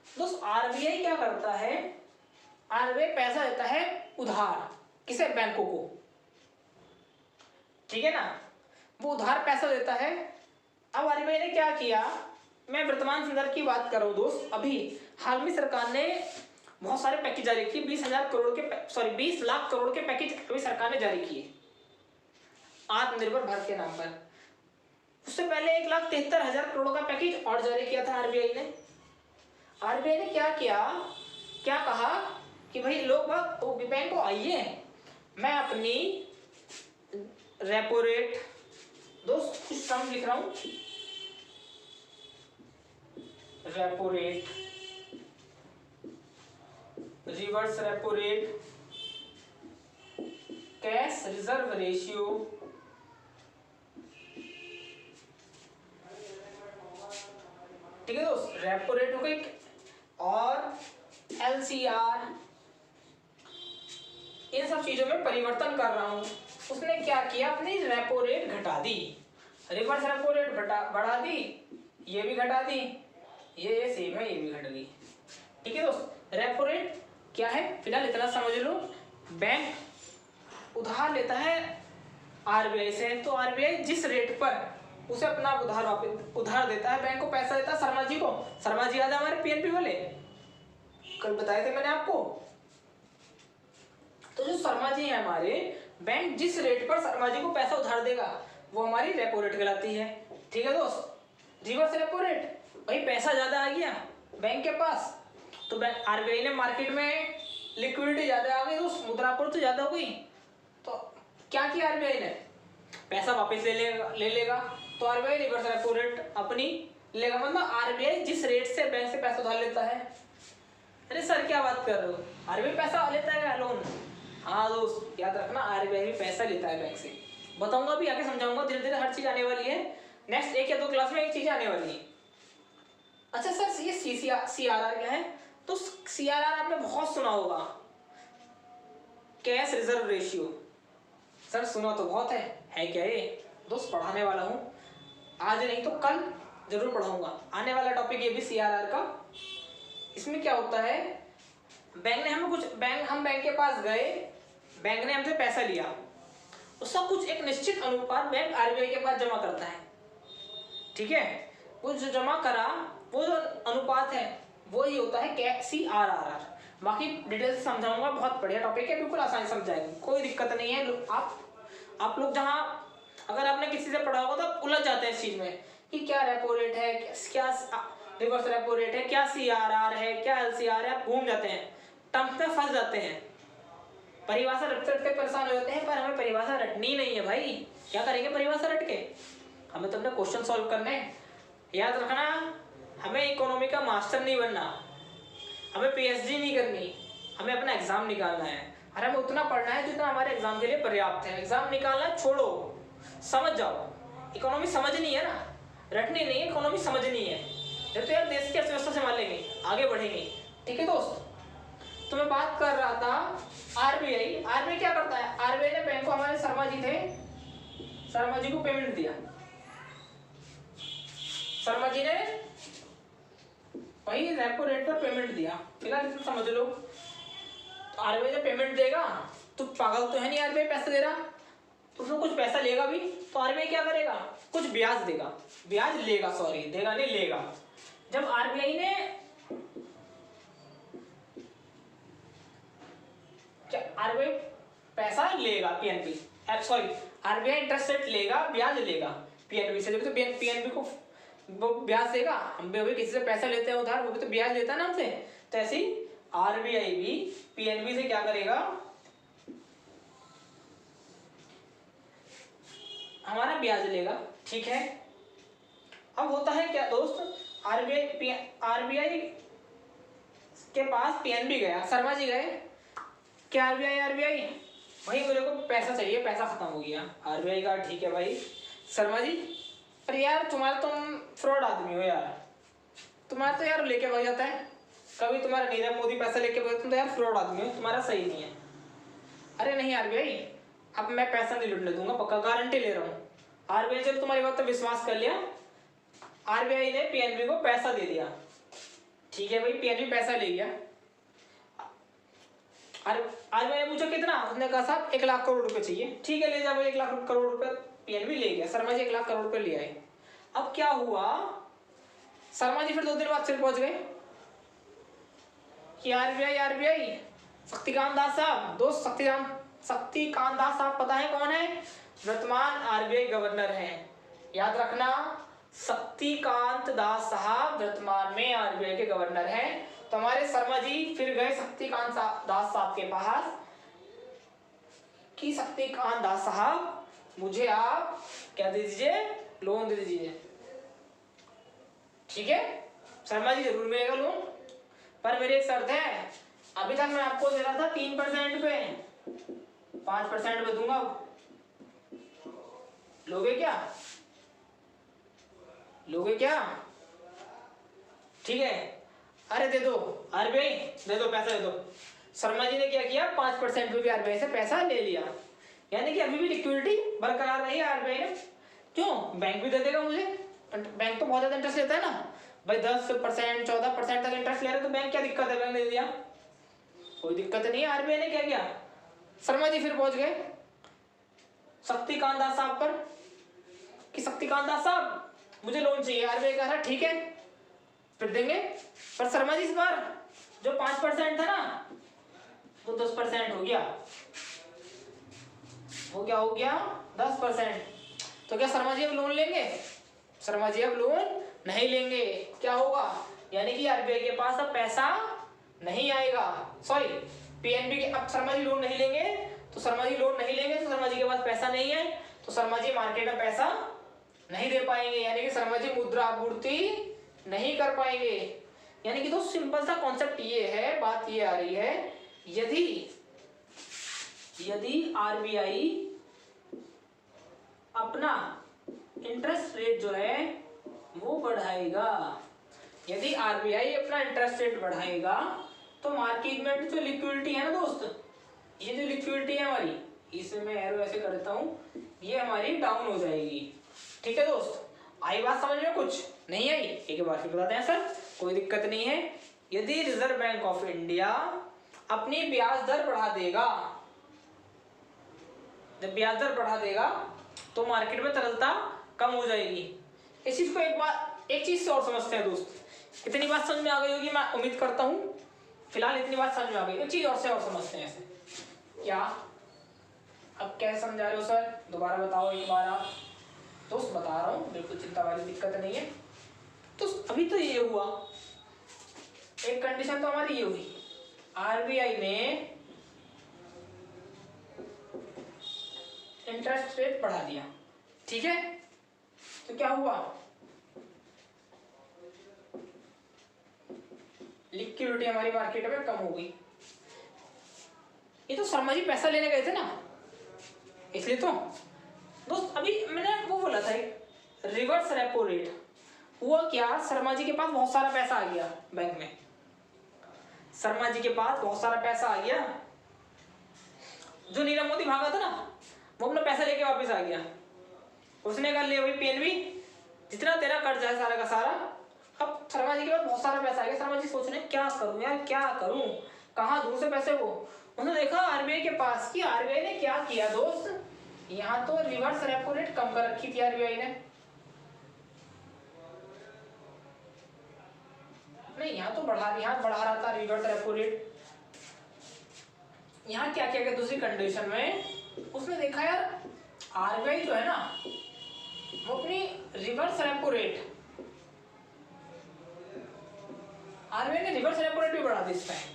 दोस्त आरबीआई क्या करता है? आरबीआई पैसा देता है उधार, किसे? बैंकों को। ठीक है ना? वो उधार पैसा देता है। अब आरबीआई ने क्या किया, मैं वर्तमान संदर्भ की बात कर रहा हूं दोस्त, अभी हाल में सरकार ने बहुत सारे पैकेज जारी किए, 20 लाख करोड़ के पैकेज अभी सरकार ने जारी किए आत्मनिर्भर भारत के नाम पर। उससे पहले 1,73,000 करोड़ का पैकेज और जारी किया था आरबीआई ने। आरबीआई ने क्या किया, क्या कहा कि भाई लोग बैंक को आइए, मैं अपनी रेपो रेट, दोस्त कुछ टर्म लिख रहा हूं, repo rate, reverse repo rate, cash reserve ratio, ठीक है दोस्त, रेपो रेट हो गई, और एलसीआर, इन सब चीजों में परिवर्तन कर रहा हूं। उसने क्या किया, अपनी रेपो रेट घटा दी, रिवर्स रेपो रेट बढ़ा दी, ये भी घटा दी, ये सेम है, ये भी घट गई। ठीक है दोस्त, रेपो रेट क्या है फिलहाल इतना समझ लो। बैंक उधार लेता है आरबीआई से, तो आरबीआई जिस रेट पर उसे अपना उधार देता है, बैंक को पैसा देता है, शर्मा जी को। शर्मा जी आज हमारे पीएनबी वाले, कल बताए थे मैंने आपको। तो जो शर्मा जी है हमारे, बैंक जिस रेट पर शर्मा जी को पैसा उधार देगा वो हमारी रेपो रेट कहलाती है। ठीक है दोस्त, रिवर्स रेपो रेट। भाई पैसा ज्यादा आ गया बैंक के पास, तो बैंक आरबीआई ने मार्केट में लिक्विडिटी ज्यादा आ गई, तो मुद्रापूर्ति ज्यादा हुई, तो क्या किया आरबीआई ने, पैसा वापस ले लेगा। तो आरबीआई रिवर्स रेपो रेट अपनी लेगा, मतलब आरबीआई जिस रेट से बैंक से पैसा उधार लेता है। अरे सर क्या बात कर रहे हो, आरबीआई पैसा लेता है लोन? हाँ दोस्त याद रखना, आरबीआई भी पैसा लेता है बैंक से। बताऊंगा अभी आगे, समझाऊंगा धीरे धीरे, हर चीज आने वाली है। नेक्स्ट 1 या 2 क्लास में एक चीज आने वाली है। अच्छा सर ये सीआरआर क्या है? तो सीआरआर आपने बहुत सुना होगा, कैश रिजर्व रेशियो। सर सुना तो बहुत है क्या ये? दोस्त पढ़ाने वाला हूँ, आज नहीं तो कल जरूर पढ़ाऊंगा। आने वाला टॉपिक ये भी सीआरआर का। इसमें क्या होता है, बैंक ने हमें हम बैंक के पास गए, बैंक ने हमसे पैसा लिया, उसका कुछ एक निश्चित अनुपात बैंक आरबीआई के पास जमा करता है। ठीक है, वो जो जमा करा वो जो अनुपात है वो ही होता है सीआरआर। बाकी डिटेल से समझाऊंगा, बहुत बढ़िया टॉपिक है, बिल्कुल आसानी से समझाएंगे, कोई दिक्कत नहीं है। आप लोग जहाँ अगर आपने किसी से पढ़ा होगा तो आप उलझ जाते हैं इस चीज में कि क्या रेपो रेट है, क्या रिवर्स रेपो रेट है, क्या सीआरआर है, क्या एलसीआर है, आप घूम जाते हैं, टर्म्स में फंस जाते हैं, परिभाषा रटते रटते परेशान हो जाते हैं। पर हमें परिभाषा रटनी नहीं है भाई, क्या करेंगे परिभाषा रट के, हमें तो अपने क्वेश्चन सॉल्व करने। याद रखना, हमें इकोनॉमी का मास्टर नहीं बनना, हमें पीएचडी नहीं करनी, हमें अपना एग्जाम निकालना है। और हमें उतना पढ़ना है जितना हमारे एग्जाम के लिए पर्याप्त है। एग्जाम निकालना छोड़ो, समझ जाओ। इकोनॉमी समझनी है ना, रटनी नहीं है, इकोनॉमी समझनी है। जब तो यार देश की अर्थव्यवस्था संभाल लेंगे, आगे बढ़ेंगे। ठीक है दोस्त, तो मैं बात कर रहा था आरबीआई क्या करता है, आरबीआई ने बैंक को, हमारे शर्मा जी थे, शर्मा जी को पेमेंट दिया, शर्मा जी ने वही रेपो रेट पर पेमेंट दिया। फिलहाल इसमें समझ लो, तो आरबीआई जब पेमेंट देगा तो पागल तो है नहीं आरबीआई पैसा दे रहा, तो उसमें कुछ पैसा लेगा भी, तो आरबीआई क्या करेगा, कुछ ब्याज देगा, ब्याज लेगा, सॉरी देगा नहीं लेगा। जब आरबीआई ने आरबीआई पैसा लेगा PNB, sorry RBI interest rate लेगा, ब्याज लेगा पीएनबी से, जब तो पीएनबी को वो ब्याज देगा। हम भी अभी किसी से पैसा लेते हैं उधार, वो भी तो ब्याज लेता है ना हमसे, तो ऐसे ही आरबीआई भी पीएनबी से क्या करेगा, हमारा ब्याज लेगा। ठीक है, अब होता है क्या दोस्त, आरबीआई के पास पीएनबी गया, शर्मा जी गए, क्या आरबीआई भाई मेरे को पैसा चाहिए, पैसा खत्म हो गया। आरबीआई का ठीक है भाई, शर्मा जी पर यार तुम्हारा, तुम फ्रॉड आदमी हो यार, तुम्हारा तो यार लेके भाग जाता है, कभी तुम्हारा नीरव मोदी पैसा लेके भाग, तुम तो यार फ्रॉड आदमी हो, तुम्हारा सही नहीं है। अरे नहीं आरबीआई, अब मैं पैसा नहीं लुटने दूंगा, पक्का गारंटी ले रहा हूँ। आरबीआई जब तुम्हारी बात पर विश्वास कर लिया, आरबीआई ने पीएनबी को पैसा दे दिया। ठीक है भाई, पीएनबी पैसा ले गया, आरबीआई ने पूछा कितना, उसने कहा साहब 1 लाख करोड़ रुपए चाहिए। ठीक है ले जा भाई, 1 लाख करोड़ रुपए पीएनबी ले गया, शर्मा जी 1 लाख करोड़ रुपए ले आए। अब क्या हुआ, शर्मा जी फिर 2 दिन बाद फिर पहुंच गए कि आरबीआई शक्तिकांत दास साहब, दोस्त शक्तिकांत दास साहब पता है कौन है, वर्तमान आरबीआई गवर्नर हैं। याद रखना, शक्तिकांत दास साहब वर्तमान में आरबीआई के गवर्नर हैं। तो हमारे शर्मा जी फिर गए शक्तिकांत दास साहब के पास कि शक्तिकांत दास साहब मुझे आप क्या दे दीजिए, लोन दे दीजिए। ठीक है, शर्मा जी जरूर मिलेगा लोन, पर मेरी एक शर्त है, अभी तक मैं आपको दे रहा था 3% पे, 5% पे दूंगा, लोगे क्या? ठीक है, अरे दे दो आरबीआई, दे दो पैसा दे दो। शर्मा जी ने क्या किया, 5% पे भी आरबीआई से पैसा ले लिया, यानी कि अभी भी लिक्विडिटी बरकरार रही है आरबीआई ने। क्यों, बैंक भी दे देगा मुझे, बैंक तो बहुत ज्यादा इंटरेस्ट लेता है ना भाई, 10% 14% तक इंटरेस्ट ले रहे, तो बैंक क्या दिक्कत है, बैंक दे दिया, कोई दिक्कत नहीं है। आरबीआई ने क्या किया, शर्मा जी फिर पहुंच गए शक्तिकांत दास साहब पर कि शक्तिकांत दास साहब मुझे लोन चाहिए। आरबीआई कह रहा ठीक है फिर देंगे, पर शर्मा जी इस बार जो 5% था ना, वो 10% हो गया, वो क्या हो गया 10%। तो क्या शर्मा जी अब लोन लेंगे? शर्मा जी अब लोन नहीं लेंगे। क्या होगा? यानी कि आरबीआई के पास अब पैसा नहीं आएगा। सॉरी, पीएनबी के अब शर्मा जी लोन नहीं लेंगे, तो शर्मा जी लोन नहीं लेंगे तो शर्मा जी के पास पैसा नहीं है, तो शर्मा जी मार्केट में पैसा नहीं दे पाएंगे, यानी कि शर्मा जी मुद्रा आपूर्ति नहीं कर पाएंगे। यानी कि दोस्त सिंपल सा कॉन्सेप्ट ये है, बात ये आ रही है, यदि आरबीआई अपना इंटरेस्ट रेट जो है वो बढ़ाएगा, यदि आरबीआई अपना इंटरेस्ट रेट बढ़ाएगा तो मार्केट में जो लिक्विडिटी है ना दोस्त, ये जो लिक्विडिटी है हमारी, इसे मैं एरो ऐसे कर देता हूँ, ये हमारी डाउन हो जाएगी। ठीक है दोस्त, आई बात समझ में? कुछ नहीं आई? एक बार फिर बताते हैं सर, कोई दिक्कत नहीं है। यदि रिजर्व बैंक ऑफ इंडिया अपनी ब्याज दर बढ़ा देगा, जब ब्याज दर बढ़ा देगा तो मार्केट में तरलता कम हो जाएगी। इस चीज को एक चीज से और समझते हैं दोस्त। इतनी बात समझ में आ गई होगी मैं उम्मीद करता हूँ, फिलहाल इतनी बात समझ में आ गई। एक चीज और से और समझते हैं ऐसे। क्या अब कैसे समझा रहे हो सर? दोबारा बताओ एक बार आप। दोस्त बता रहा हूँ, बिल्कुल चिंता वाली दिक्कत नहीं है। तो अभी तो ये हुआ, एक कंडीशन तो हमारी ये हुई, आरबीआई ने इंटरेस्ट रेट बढ़ा दिया, ठीक है? तो क्या हुआ? लिक्विडिटी हमारी मार्केट में कम हो गई। ये तो शर्मा जी पैसा लेने गए थे ना, इसलिए तो दोस्त अभी मैंने वो बोला था रिवर्स रेपो रेट। हुआ क्या, शर्मा जी के पास बहुत सारा पैसा आ गया बैंक में, शर्मा जी के पास बहुत सारा पैसा आ गया। जो नीरव मोदी भागा था ना, वो अपना पैसा लेके वापस आ गया। उसने कर लिया भाई पीएनबी, जितना तेरा कर्ज है सारा का सारा। अब शर्मा जी के पास बहुत सारा पैसा आ गया। शर्मा जी सोच रहे क्या करूं यार, क्या करूं, कहाँ दूर से पैसे वो। उन्होंने देखा आरबीआई के पास कि आरबीआई ने क्या किया दोस्त, यहाँ तो रिवर्स रेपो रेट कम कर रखी थी आरबीआई ने। नहीं, यहाँ तो बढ़ा रहा था रिवर्स रेपो रेट। यहाँ क्या किया गया दूसरी कंडीशन में, उसने देखा यार आरबीआई जो है ना, वो अपनी रिवर्स रेपो रेट, आरबीआई ने रिवर्स रेपो रेट भी बढ़ा दी इस टाइम।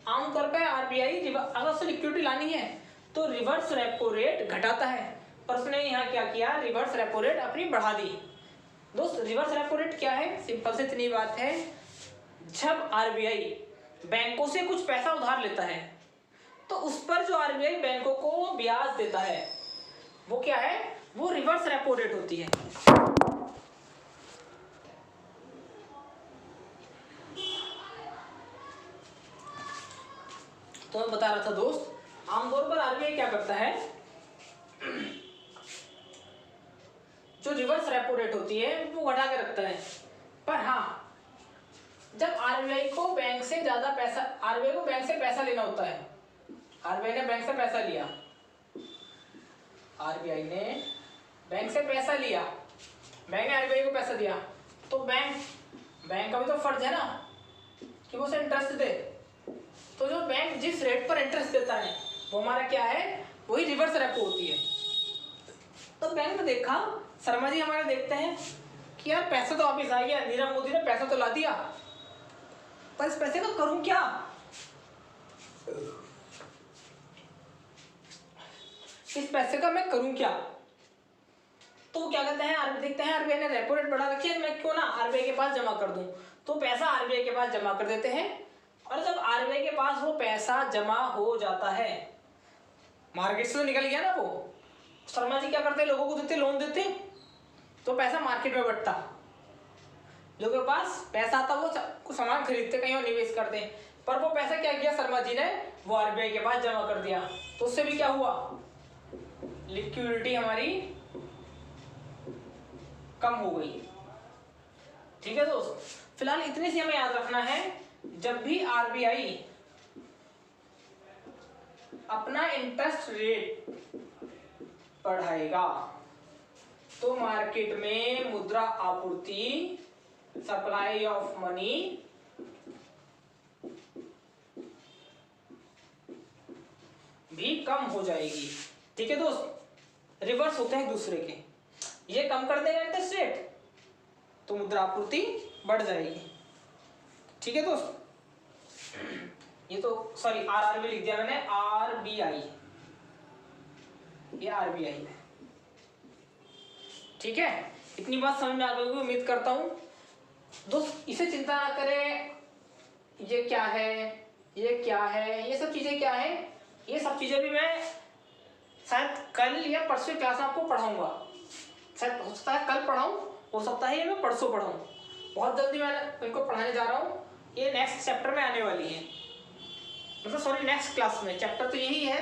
आमतौर पर आरबीआई अगर उससे लिक्विडिटी लानी है तो रिवर्स रेपो रेट घटाता है, पर उसने यहाँ क्या किया, रिवर्स रेपो रेट अपनी बढ़ा दी। दोस्त रिवर्स रेपो रेट क्या है? सिंपल से इतनी बात है, जब आरबीआई बैंकों से कुछ पैसा उधार लेता है तो उस पर जो आरबीआई बैंकों को ब्याज देता है वो क्या है, वो रिवर्स रेपो रेट होती है। तो मैं बता रहा था दोस्त, आमतौर पर आरबीआई क्या करता है, जो रिवर्स रेपो रेट होती है वो घटा के रखता है। पर हाँ, जब आरबीआई को बैंक से ज्यादा पैसा, आरबीआई को बैंक से पैसा लेना होता है, आरबीआई ने बैंक से पैसा लिया, आरबीआई ने बैंक से पैसा लिया, बैंक ने आरबीआई को पैसा दिया, तो बैंक का भी तो फर्ज है ना कि वो उसे इंटरेस्ट दे। तो जो बैंक जिस रेट पर इंटरेस्ट देता है वो हमारा क्या है, वही रिवर्स रेपो होती है। तो बैंक ने देखा, शर्मा जी हमारे देखते हैं कि यार पैसा तो वापिस आ गया, नीरव मोदी ने पैसा तो ला दिया, पर इस पैसे का करूं क्या, इस पैसे का मैं करूं क्या। तो क्या कहते हैं, देखते हैं आरबीआई ने रेपो रेट बढ़ा रखी है, मैं क्यों ना आरबीआई के पास जमा कर दूं। तो पैसा आरबीआई के पास जमा कर देते हैं, और जब आरबीआई के पास वो पैसा जमा हो जाता है, मार्केट से तो निकल गया ना वो, शर्मा जी क्या करते, लोगों को देते, लोन देते, तो पैसा मार्केट में बढ़ता, लोगों के पास पैसा आता, वो कुछ सामान खरीदते, कहीं और निवेश करते। पर वो पैसा क्या किया शर्मा जी ने, वो आरबीआई के पास जमा कर दिया। तो उससे भी क्या हुआ, लिक्विडिटी हमारी कम हो गई। ठीक है दोस्त, फिलहाल इतनी सी हमें याद रखना है, जब भी आरबीआई अपना इंटरेस्ट रेट बढ़ाएगा तो मार्केट में मुद्रा आपूर्ति, सप्लाई ऑफ मनी भी कम हो जाएगी। ठीक है दोस्त, रिवर्स होते हैं दूसरे के। ये कम कर देगा इंटरेस्ट रेट तो मुद्रा आपूर्ति बढ़ जाएगी। ठीक है दोस्त, ये तो सॉरी आरआरबी लिख दिया मैंने, आरबीआई, ये आरबीआई है। ठीक है, इतनी बात समझ में आ गई उम्मीद करता हूं दोस्त। इसे चिंता ना करें, ये क्या है, ये क्या है, ये सब चीजें क्या है, ये सब चीजें भी मैं शायद कल या परसों क्लास में आपको पढ़ाऊंगा। शायद हो सकता है कल पढ़ाऊं, हो सकता है ये मैं परसों पढ़ाऊं। बहुत जल्दी मैं इनको पढ़ाने जा रहा हूँ। ये नेक्स्ट चैप्टर में आने वाली है, मतलब सॉरी नेक्स्ट क्लास में। चैप्टर तो यही है,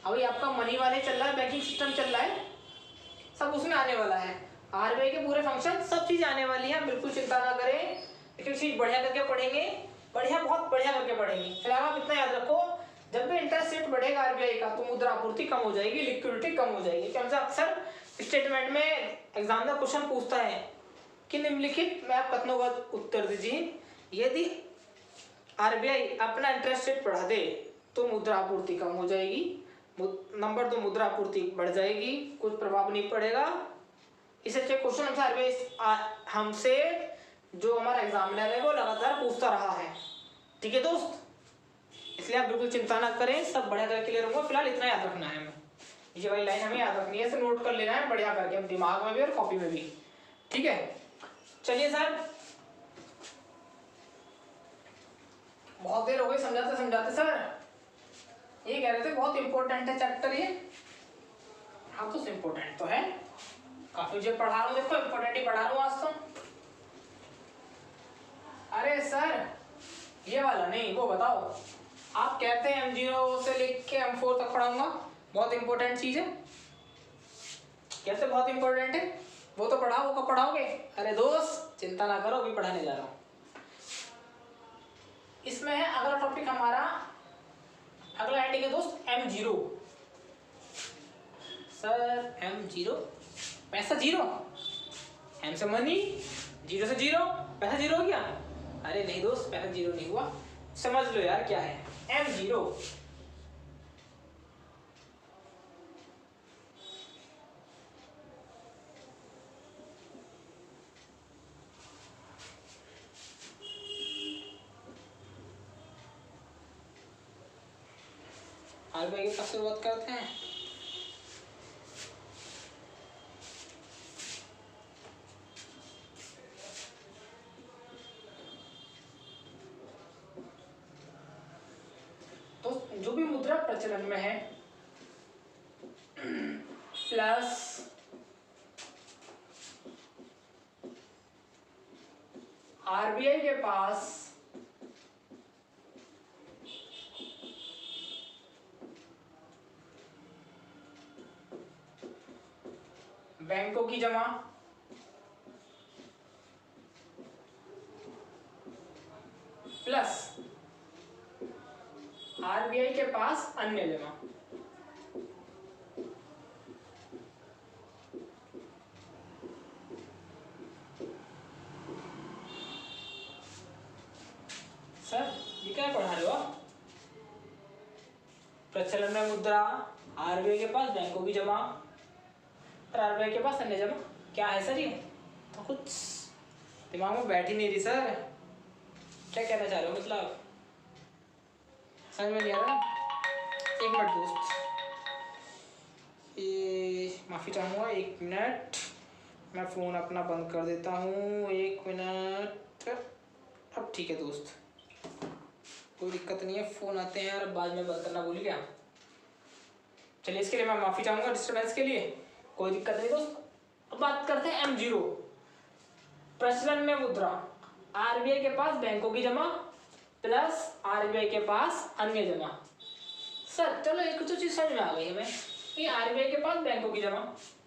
अभी आपका मनी वाले चल रहा है, बैंकिंग सिस्टम चल रहा है, सब उसमें आने वाला है। आरबीआई के पूरे फंक्शन सब चीज आने वाली है, बिल्कुल चिंता ना करें। लेकिन चीज बढ़िया करके पढ़ेंगे, बढ़िया बहुत बढ़िया करके पढ़ेंगे। फिलहाल आप इतना याद रखो, जब भी इंटरेस्ट रेट बढ़ेगा आरबीआई का तो मुद्रा आपूर्ति कम हो जाएगी, लिक्विडिटी कम हो जाएगी। क्योंकि हमसे अक्सर स्टेटमेंट में एग्जाम में क्वेश्चन पूछता है कि निम्नलिखित में आप कथनों का उत्तर दीजिए, यदि आरबीआई अपना इंटरेस्ट रेट बढ़ा दे तो मुद्रा आपूर्ति कम हो जाएगी। नंबर 2, मुद्रा आपूर्ति बढ़ जाएगी, कुछ प्रभाव नहीं पड़ेगा। इसे अच्छे क्वेश्चन हमसे जो हमारा एग्जामिनर है वो लगातार पूछता रहा है। ठीक है दोस्त, इसलिए आप बिल्कुल चिंता ना करें, सब बढ़िया करके क्लियर होगा। फिलहाल इतना याद रखना है, हमें ये वाली लाइन हमें याद रखनी है, इसे नोट कर लेना है बढ़िया करके दिमाग में भी और कॉपी में भी। ठीक है, चलिए सर, बहुत देर हो गई समझाते समझाते। सर ये कह रहे थे बहुत इंपॉर्टेंट है चैप्टर ये। हाँ तो इम्पोर्टेंट तो है, काफी जो पढ़ा रहा हूँ, देखो इम्पोर्टेंट ही पढ़ा रहा हूँ आज तो। अरे सर ये वाला नहीं, वो बताओ। आप कहते हैं M0 से लेके M4 तक पढ़ाऊंगा, बहुत इंपॉर्टेंट चीज है। कैसे बहुत इंपॉर्टेंट है, वो तो पढ़ाओ, वो कब पढ़ाओगे? अरे दोस्त चिंता ना करो, अभी पढ़ाने जा रहा हूँ। इसमें है अगला टॉपिक हमारा, अगला हेडिंग है दोस्त M0। सर M0 पैसा जीरो, M से मनी, 0 से 0, पैसा जीरो हो गया? अरे नहीं दोस्त, पैसा जीरो नहीं हुआ, समझ लो यार क्या है M0। आरबीआई की शुरुआत करते हैं। तो जो भी मुद्रा प्रचलन में है प्लस आरबीआई के पास बैंकों की जमा प्लस आरबीआई के पास अन्य जमा। सर ये क्या पढ़ा रहे हो आप? प्रचलन में मुद्रा, आरबीआई के पास बैंकों की जमा और आरबीआई के पास अन्य जमा, क्या है सर ये? तो कुछ दिमाग में बैठ ही नहीं रही सर, क्या कहना चाह रहे हो मतलब? समझ में नहीं आ रहा। एक मिनट दोस्त, ये माफ़ी चाहूँगा, 1 मिनट, मैं फ़ोन अपना बंद कर देता हूँ, 1 मिनट। अब ठीक है दोस्त, कोई दिक्कत नहीं है, फ़ोन आते हैं यार, बाद में बंद करना भूल गया। चलिए इसके लिए मैं माफ़ी चाहूँगा डिस्टर्बेंस के लिए, कोई दिक्कत नहीं दोस्त। अब बात करते हैं M0, प्रचलन में मुद्रा, आरबीआई के पास बैंकों की जमा प्लस आरबीआई के पास अन्य जमा। सर चलो एक तो चीज़ समझ में आ गई हमें कि आरबीआई के पास बैंकों की जमा,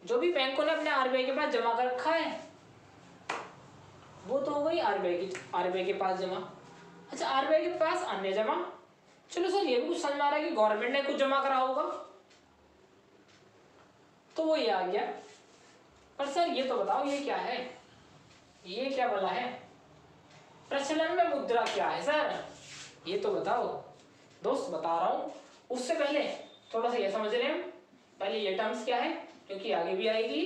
जो भी बैंकों ने अपने आरबीआई के पास जमा कर रखा है वो तो हो गई आरबीआई के पास जमा। अच्छा, आरबीआई के पास अन्य जमा, चलो सर ये भी कुछ समझ में आ रहा है कि गवर्नमेंट ने कुछ जमा करा होगा, तो वो ये आ गया। पर सर ये तो बताओ ये क्या है, ये क्या बोला है? प्रचलन में मुद्रा क्या है सर, ये तो बताओ। दोस्त बता रहा हूं, उससे पहले थोड़ा सा ये समझ रहे हैं पहले ये टर्म्स क्या है, क्योंकि आगे भी आएगी,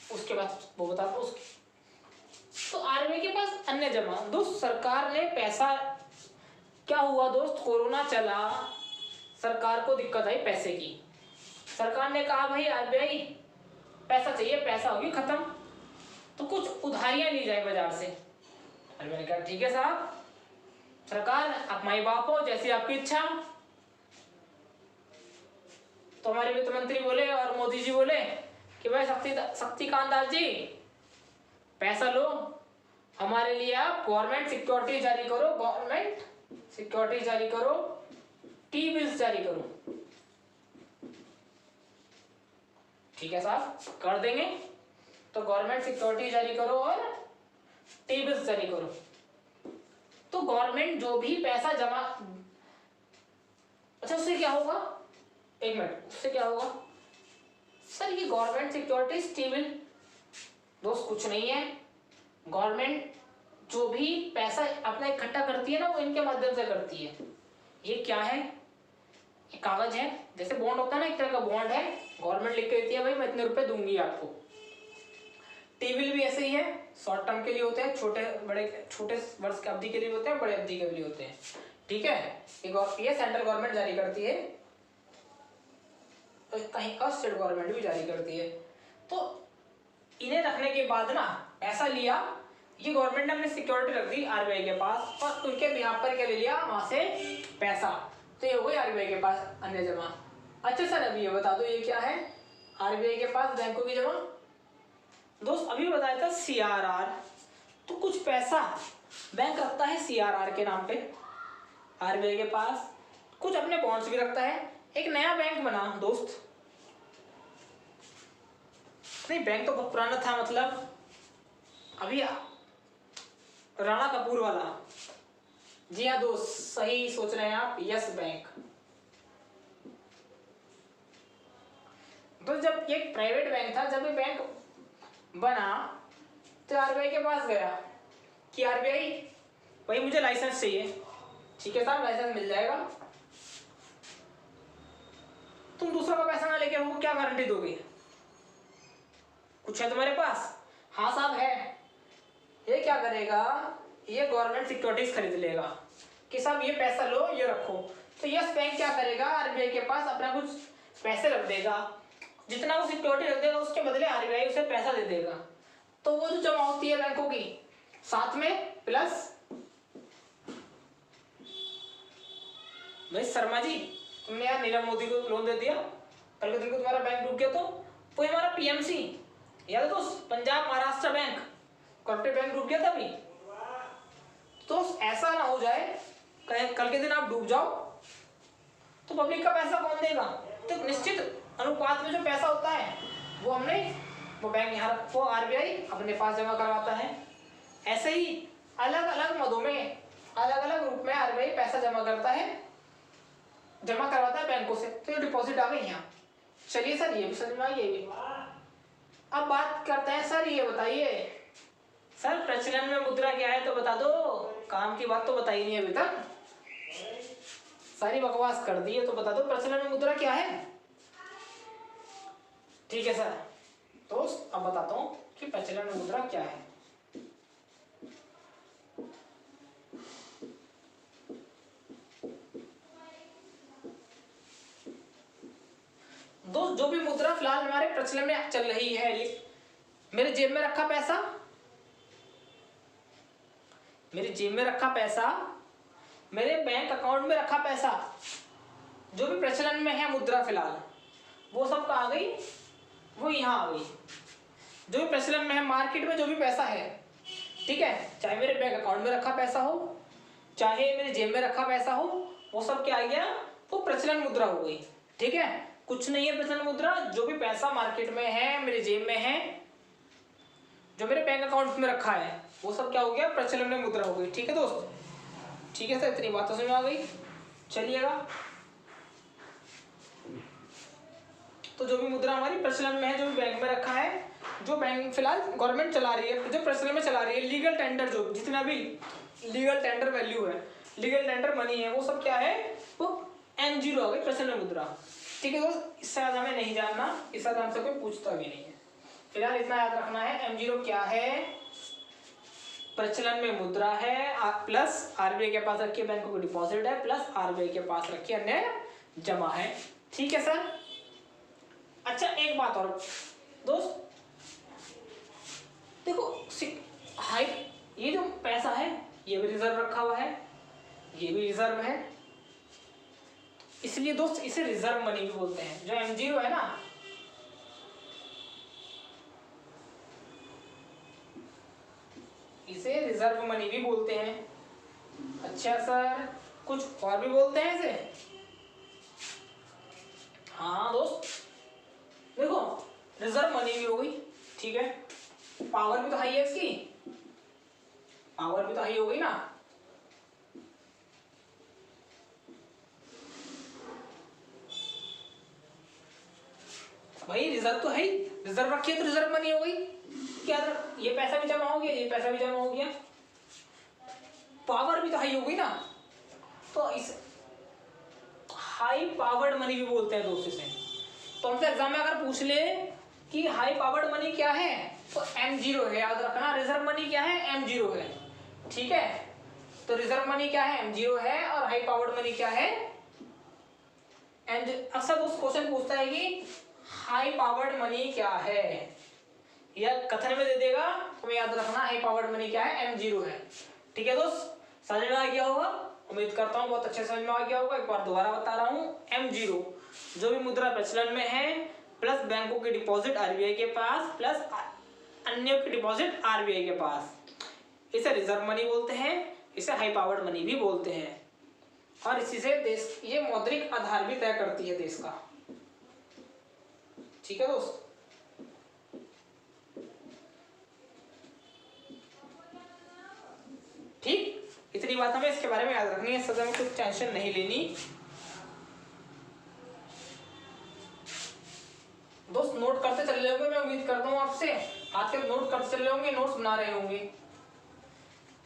उसके बाद वो बता दो उसकी। तो आरबीआई के पास अन्य जमा। दोस्त सरकार ने पैसा, क्या हुआ दोस्त, कोरोना चला, सरकार को दिक्कत आई पैसे की, सरकार ने कहा भाई आरबीआई पैसा चाहिए, पैसा होगी खत्म, तो कुछ उधारियां ली जाए बाजार से। आरबीआई ने कहा ठीक है साहब, सरकार आप माई बाप हो, जैसी आपकी इच्छा। तो हमारे वित्त मंत्री बोले और मोदी जी बोले कि भाई शक्तिकांत दास जी पैसा लो, हमारे लिए आप गवर्नमेंट सिक्योरिटी जारी करो, गवर्नमेंट सिक्योरिटी जारी करो, टी बिल्स जारी करो। ठीक है साहब, कर देंगे, तो गवर्नमेंट सिक्योरिटी जारी करो और टी बिल्स जारी करो। तो गवर्नमेंट जो भी पैसा जमा, अच्छा उससे क्या होगा, एक मिनट, उससे क्या होगा सर, ये गवर्नमेंट सिक्योरिटीज टी बिल दोस्त कुछ नहीं है, गवर्नमेंट जो भी पैसा अपना इकट्ठा करती है ना, वो इनके माध्यम से करती है। ये क्या है, ये कागज है, जैसे बॉन्ड होता है ना, एक तरह का बॉन्ड है, गवर्नमेंट लिख के देती है भाई मैं इतने रुपए दूंगी आपको। टी बिल भी ऐसे ही है, शॉर्ट टर्म के लिए होते हैं, छोटे वर्ष की अवधि के लिए होते हैं, बड़े अवधि के लिए होते हैं। ठीक है, ये सेंट्रल गवर्नमेंट जारी करती है, तो कहीं का स्टेट गवर्नमेंट भी जारी करती है। तो इन्हें रखने के बाद ना पैसा लिया, ये गवर्नमेंट ने अपनी सिक्योरिटी रख दी आरबीआई के पास, और उनके बिहाफ पर क्या ले लिया वहां से पैसा, तो ये हो गई आरबीआई के पास अन्य जमा। अच्छा सर अभी ये बता दो ये क्या है, आरबीआई के पास बैंकों की जमा। दोस्त अभी बताया था सीआरआर, तो कुछ पैसा बैंक रखता है सीआरआर के नाम पे आरबीआई के पास, कुछ अपने बॉन्ड्स भी रखता है। एक नया बैंक बना दोस्त, नहीं बैंक तो बहुत पुराना था, मतलब अभी राणा कपूर वाला। जी हाँ दोस्त, सही सोच रहे हैं आप, यस बैंक। तो जब ये प्राइवेट बैंक था, जब ये बैंक बना तो आरबीआई के पास गया कि आरबीआई भाई मुझे लाइसेंस चाहिए। ठीक है साहब, लाइसेंस मिल जाएगा, तुम दूसरों का पैसा ना लेके हमको क्या गारंटी दोगे, कुछ है तुम्हारे पास? हाँ साहब है। ये क्या करेगा, ये गवर्नमेंट सिक्योरिटीज खरीद लेगा कि साहब ये पैसा लो, ये रखो। तो यस बैंक क्या करेगा, आरबीआई के पास अपना कुछ पैसे रख देगा, जितना वो सिक्योरिटी रख देगा उसके बदले आरबीआई उसे पैसा दे देगा। तो वो जो जमा होती है बैंकों की, साथ में प्लस, भाई शर्मा जी तुमने यार नीरव मोदी को लोन दे दिया, कल के दिन को तुम्हारा बैंक डूब गया तो वो हमारा पीएमसी, याद है दोस्त, Punjab Maharashtra bank, corporate bank डूब गया था अभी। तो ऐसा ना हो जाए कल के दिन आप डूब जाओ तो पब्लिक का पैसा कौन देगा। तो निश्चित अनुपात में जो पैसा होता है वो वो बैंक यहाँ, वो आरबीआई अपने पास जमा करवाता है। ऐसे ही अलग अलग मदों में, अलग अलग रूप में आरबीआई पैसा जमा करता है, जमा करवाता है बैंकों से। तो ये डिपॉजिट आ गई यहाँ। चलिए सर ये भी समझ में आ गई, ये भी। अब बात करते हैं सर, ये बताइए सर प्रचलन में मुद्रा क्या है तो बता दो, काम की बात तो बताई नहीं अभी तक, सारी बकवास कर दी है, तो बता दो प्रचलन में मुद्रा क्या है। ठीक है सर, तो अब बताता हूं कि प्रचलन में मुद्रा क्या है। दोस्त जो भी मुद्रा फिलहाल हमारे प्रचलन में चल रही है, मेरे जेब में रखा पैसा, मेरी जेब में रखा पैसा, मेरे बैंक अकाउंट में रखा पैसा, जो भी प्रचलन में है मुद्रा फिलहाल, वो सब कहाँ गई, वो यहाँ आ गई। जो भी प्रचलन में है मार्केट में, जो भी पैसा है, ठीक है, चाहे मेरे बैंक अकाउंट में रखा पैसा हो, चाहे मेरे जेब में रखा पैसा हो, वो सब क्या आ गया, वो प्रचलन मुद्रा हो गई। ठीक है, कुछ नहीं है प्रचलन मुद्रा, जो भी पैसा मार्केट में है, मेरे जेब में है, जो मेरे बैंक अकाउंट में रखा है, वो सब क्या हो गया, प्रचलन में मुद्रा हो गई। ठीक है दोस्त, ठीक है सर, इतनी बात तो समझ में आ गई। चलिएगा, तो जो भी मुद्रा हमारी प्रचलन में है, जो भी बैंक में रखा है, जो बैंक फिलहाल गवर्नमेंट चला रही है, जो प्रचलन में चला रही है, लीगल टेंडर, जो जितना भी लीगल टेंडर वैल्यू है, लीगल टेंडर मनी है, वो सब क्या है, वो N0 हो गई प्रचलन मुद्रा। ठीक है दोस्त, इससे ज़्यादा हमें नहीं जानना, इससे ज़्यादा हमसे कोई पूछता भी नहीं है। फिलहाल इतना याद रखना है, M0 क्या है, प्रचलन में मुद्रा है, प्लस आरबीआई के पास रखी बैंकों की डिपॉजिट है, प्लस आरबीआई के पास रखी अन्य जमा है। ठीक है सर। अच्छा एक बात और दोस्त, देखो हाई, ये जो पैसा है ये भी रिजर्व रखा हुआ है, ये भी रिजर्व है, इसलिए दोस्त इसे रिजर्व मनी भी बोलते हैं। जो M0 है ना, इसे रिजर्व मनी भी बोलते हैं। अच्छा सर, कुछ और भी बोलते हैं इसे? हाँ दोस्त, देखो रिजर्व मनी भी हो गई, ठीक है, पावर भी तो हाई है इसकी, पावर भी तो हाई हो गई ना। भाई रिजर्व तो है, रिजर्व रखिए तो रिजर्व मनी हो गई। क्या ये पैसा भी जमा हो गया, ये पैसा भी जमा हो गया, पावर भी तो हाई हो गई ना, तो इस हाई पावर्ड मनी भी बोलते हैं दोस्त इसे। तो हमसे एग्जाम में अगर पूछ ले कि हाई पावर्ड मनी क्या है, तो M0 है, याद रखना। रिजर्व मनी क्या है, M0 है, ठीक है। तो रिजर्व मनी क्या है, M0 है, और हाई पावर्ड मनी क्या है, अक्सर दोस्त क्वेश्चन पूछता है कि हाई पावर्ड मनी क्या है, या कथन में दे देगा, तुम्हें याद रखना हाई पावर्ड मनी क्या है, M0 है। ठीक है दोस्त, समझ में आ गया होगा, उम्मीद करता हूँ बहुत अच्छे समझ में आ गया होगा। एक बार दोबारा बता रहा हूँ, M0 जो भी मुद्रा प्रचलन में है, प्लस बैंकों की डिपॉजिट आरबीआई के पास, प्लस अन्य की डिपॉजिट आरबीआई के पास, इसे रिजर्व मनी बोलते हैं, इसे हाई पावर्ड मनी भी बोलते हैं। और इसी से देश, ये मौद्रिक आधार भी तय करती है देश का। ठीक है दोस्त, ठीक, इतनी बात हमें इसके बारे में याद रखनी है, सजा में कुछ टेंशन नहीं लेनी। दोस्त नोट करते चले होंगे, मैं उम्मीद करता हूँ आपसे, हाथ के नोट करते चले होंगे, नोट्स बना रहे होंगे।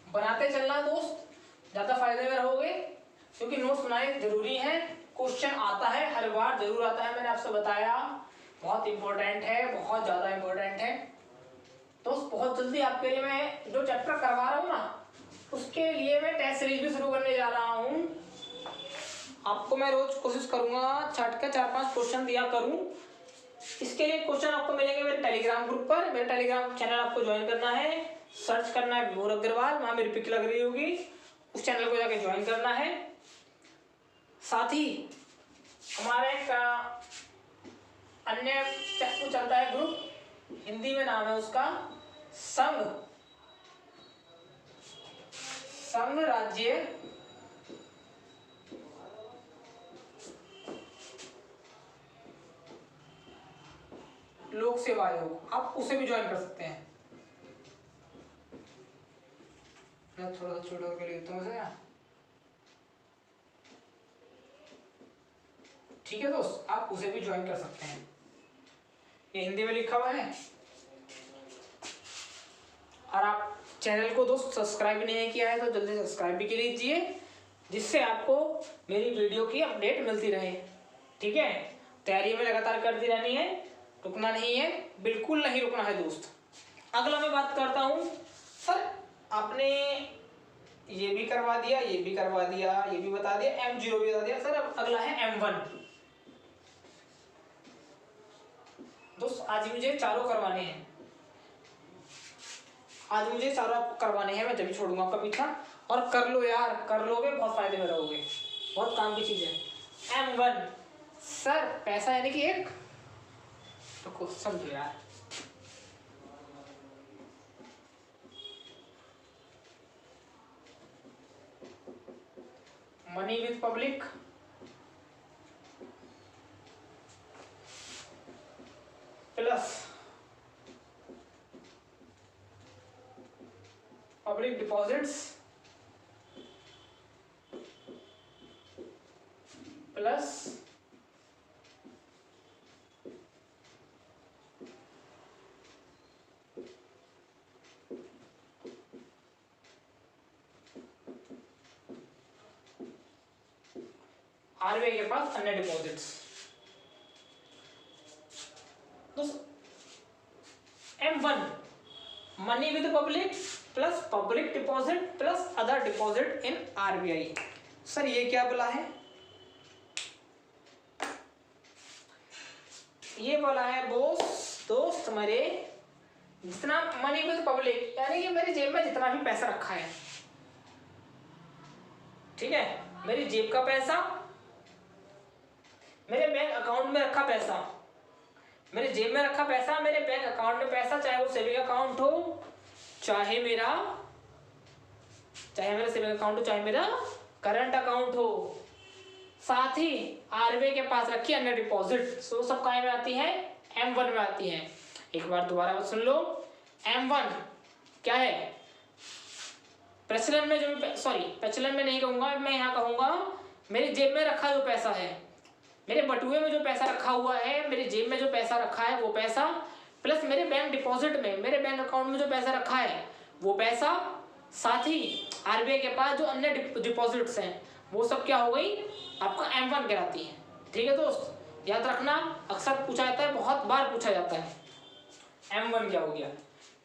बनाते चलना दोस्त, ज्यादा फायदे में रहोगे, क्योंकि नोट्स बनाने जरूरी है। क्वेश्चन आता है, हर बार जरूर आता है, मैंने आपसे बताया, बहुत इंपॉर्टेंट है, बहुत ज्यादा इंपॉर्टेंट है दोस्त। बहुत जल्दी आपके लिए मैं जो चैप्टर करवा रहा हूँ ना, उसके लिए मैं टेस्ट सीरीज भी शुरू करने जा रहा हूँ। आपको मैं रोज कोशिश करूंगा छट के 4-5 क्वेश्चन दिया करूं। इसके लिए क्वेश्चन आपको मिलेंगे मेरे टेलीग्राम ग्रुप पर। मेरे टेलीग्राम चैनल आपको ज्वाइन करना है, सर्च करना है विभोर अग्रवाल, वहां मेरी पिक लग रही होगी, उस चैनल को जाके ज्वाइन करना है। साथ ही हमारे अन्य चलता है ग्रुप, हिंदी में नाम है उसका संघ राज्य लोक सेवा आयोग, आप उसे भी ज्वाइन कर सकते हैं। मैं थोड़ा सा छोटा करके लिखता हूँ इसे, ठीक है दोस्त, आप उसे भी ज्वाइन कर सकते हैं, ये हिंदी में लिखा हुआ है। और आप चैनल को दोस्त सब्सक्राइब नहीं किया है तो जल्दी सब्सक्राइब भी कर लीजिए, जिससे आपको मेरी वीडियो की अपडेट मिलती रहे। ठीक है, तैयारी में लगातार करती रहनी है, रुकना नहीं है, बिल्कुल नहीं रुकना है दोस्त। अगला मैं बात करता हूँ, सर आपने ये भी करवा दिया, ये भी करवा दिया, ये भी बता दिया, M0 भी बता दिया, सर अब अगला है M1 दोस्त। आज मुझे चारों करवाने हैं, आज मुझे चारों करवाने हैं, मैं जब भी छोड़ूंगा आपका पीछा। और कर लो यार, कर लोगे बहुत फायदे में रहोगे, बहुत काम की चीज है। M1 सर पैसा यानी कि एक, तो समझो यार, money with public plus public deposits plus RBI के पास अन्य डिपॉजिट्स। दोस्तों M1 money with public plus public deposit plus other deposit in RBI। Sir ये क्या बोला है? ये बोला है दोस्त मेरे जितना मनी विद पब्लिक, यानी कि मेरी जेब में जितना भी पैसा रखा है, ठीक है, मेरी जेब का पैसा, मेरे बैंक अकाउंट में रखा पैसा, मेरे जेब में रखा पैसा, मेरे बैंक अकाउंट में पैसा, चाहे वो सेविंग अकाउंट हो, चाहे मेरा सेविंग अकाउंट हो, चाहे मेरा करंट अकाउंट हो, साथ ही RBI के पास रखी अन्य डिपॉजिट, सो सब कहाँ में आती है? M1 में आती है। एक बार दोबारा सुन लो, M1 क्या है? प्रचलन में जो, प्रचलन में नहीं कहूंगा मैं, यहाँ कहूंगा मेरी जेब में रखा जो पैसा है, मेरे बटुए में जो पैसा रखा हुआ है, मेरी जेब में जो पैसा रखा है वो पैसा, प्लस मेरे बैंक डिपॉजिट में, मेरे बैंक अकाउंट में जो पैसा रखा है वो पैसा, साथ ही RBI के पास जो अन्य डिपॉजिट्स हैं वो सब क्या हो गई? आपका M1 कहलाती है। ठीक है दोस्त, याद रखना, अक्सर पूछा जाता है, बहुत बार पूछा जाता है M1 क्या हो गया।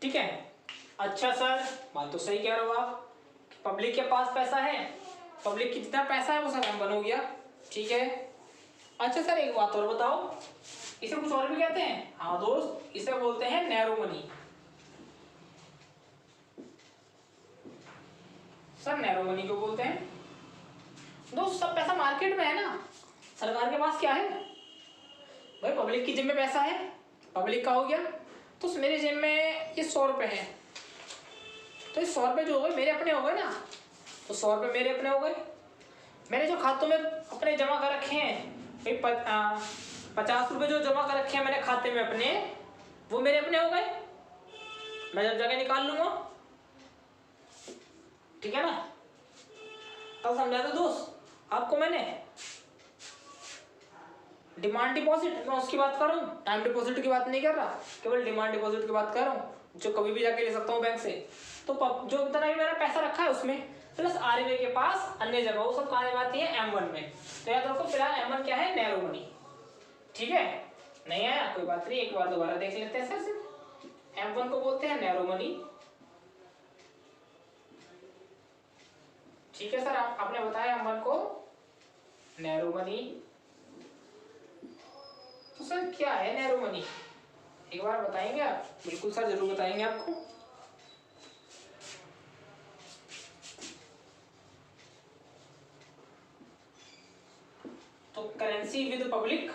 ठीक है, अच्छा सर बात तो सही कह रहे हो आप, पब्लिक के पास पैसा है, पब्लिक की जितना पैसा है वो सब M1 हो गया। ठीक है, अच्छा सर एक बात और बताओ, इसे कुछ और भी कहते हैं? हाँ दोस्त, इसे बोलते हैं narrow money. Sir narrow money क्यों बोलते हैं? दोस्त सब पैसा मार्केट में है ना, सरकार के पास क्या है भाई? पब्लिक की जेब में पैसा है, पब्लिक का हो गया, तो मेरे जेब में ये 100 रुपये है, तो ये 100 रुपये जो हो गए मेरे अपने हो गए ना, तो 100 रुपये मेरे अपने हो गए। मैंने जो खातों में अपने जमा कर रखे हैं, 50 रुपये जो जमा कर रखे हैं मैंने खाते में अपने, वो मेरे अपने हो गए, मैं जब जाके निकाल लूंगा। ठीक है ना, कल समझा था दोस्त आपको मैंने। डिमांड डिपॉजिट मैं उसकी बात कर रहा हूँ, टाइम डिपॉजिट की बात नहीं कर रहा, केवल डिमांड डिपॉजिट की बात कर रहा हूँ, जो कभी भी जाके ले सकता हूँ बैंक से। तो जो इतना भी मेरा पैसा रखा है उसमें, प्लस RBI के पास अन्य जगह, वो सब कहाँ आती है? M1 में। तो याद रखो फिलहाल M1 क्या है? Narrow money. ठीक है, नहीं आया कोई बात नहीं, एक बार दोबारा देख लेते हैं सर से। M1 को बोलते हैं नैरो मनी। ठीक है सर, आपने बताया M1 को नैरो मनी, तो सर क्या है नैरो मनी? एक बार बताएंगे आप? बिल्कुल सर, जरूर बताएंगे आपको। तो currency with public,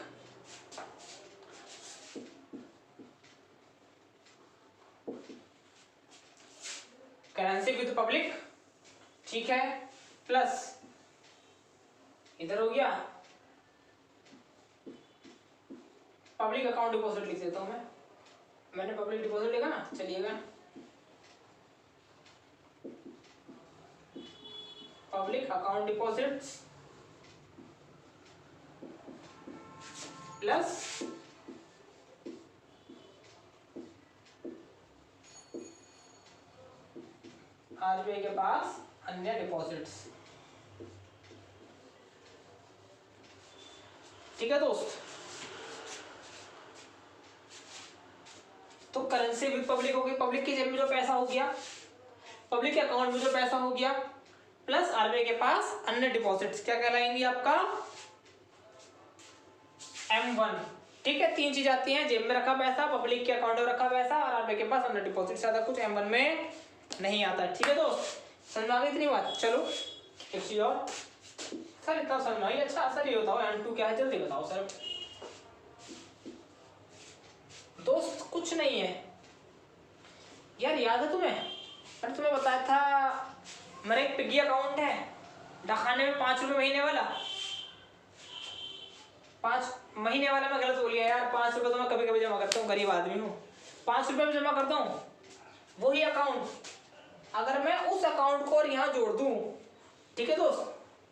currency with public, ठीक है, प्लस इधर हो गया पब्लिक अकाउंट डिपॉजिट, लिख देता हूं मैंने पब्लिक डिपॉजिट लिखा ना, चलिएगा public account deposits plus RBI के पास अन्य डिपॉजिट्स। ठीक है दोस्त, तो करेंसी विद पब्लिक हो गई, पब्लिक की जेब में जो पैसा हो गया, पब्लिक के अकाउंट में जो पैसा हो गया, प्लस RBI के पास अन्य डिपॉजिट्स, क्या कहलाएंगी आपका? M1। ठीक है, 3 चीज आती हैं, जेब में रखा पैसा, पब्लिक के अकाउंट में रखा पैसा, और RBI के पास अन्य डिपॉजिट, ज्यादा कुछ M1 में नहीं आता। ठीक है दोस्त, समझ में आ गई इतनी बात? चलो एक चीज और सर, इतना समझ में आई। अच्छा सर ये बताओ M2 क्या है, जल्दी बताओ सर। दोस्त कुछ नहीं है यार, याद है तुम्हें? मैंने तुम्हें बताया था मेरा एक पिग्गी अकाउंट है डाकखाने में, 5 रुपये महीने वाला। 5 महीने वाला मैं गलत बोल गया यार, 5 रुपये तो मैं कभी कभी जमा करता हूँ, गरीब आदमी हूँ, 5 रुपये में जमा करता हूँ। वही अकाउंट अगर मैं उस अकाउंट को और यहाँ जोड़ दूँ, ठीक है दोस्त,